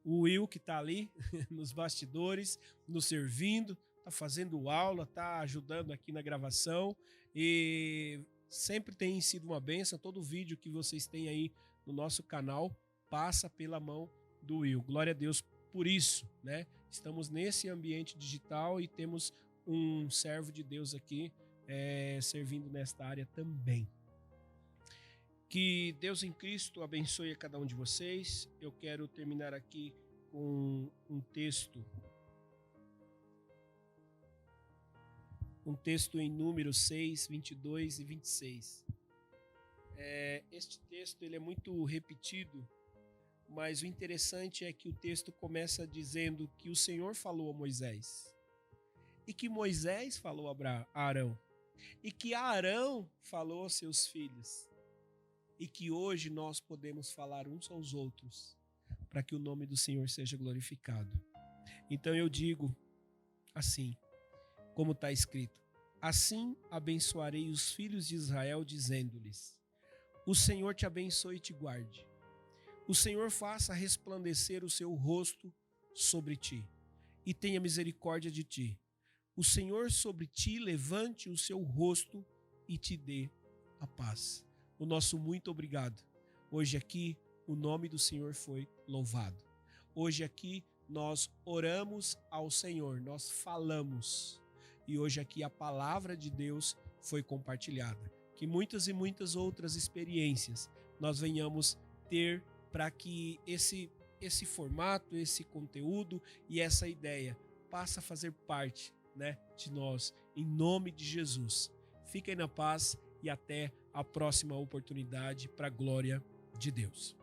o Will que está ali nos bastidores, nos servindo, está fazendo aula, está ajudando aqui na gravação e sempre tem sido uma bênção. Todo vídeo que vocês têm aí no nosso canal passa pela mão do Will. Glória a Deus por isso, né? Estamos nesse ambiente digital e temos um servo de Deus aqui servindo nesta área também. Que Deus em Cristo abençoe a cada um de vocês. Eu quero terminar aqui com um texto em Números 6, 22 e 26. Este texto ele é muito repetido, mas o interessante é que o texto começa dizendo que o Senhor falou a Moisés, e que Moisés falou a Arão, e que Arão falou aos seus filhos, e que hoje nós podemos falar uns aos outros, para que o nome do Senhor seja glorificado. Então eu digo assim, como está escrito: assim abençoarei os filhos de Israel, dizendo-lhes: o Senhor te abençoe e te guarde. O Senhor faça resplandecer o seu rosto sobre ti e tenha misericórdia de ti. O Senhor sobre ti levante o seu rosto e te dê a paz. O nosso muito obrigado. Hoje aqui o nome do Senhor foi louvado. Hoje aqui nós oramos ao Senhor, nós falamos. E hoje aqui a palavra de Deus foi compartilhada. Que muitas e muitas outras experiências nós venhamos ter para que esse formato, esse conteúdo e essa ideia passe a fazer parte, né, de nós, em nome de Jesus. Fiquem na paz e até a próxima oportunidade, para a glória de Deus.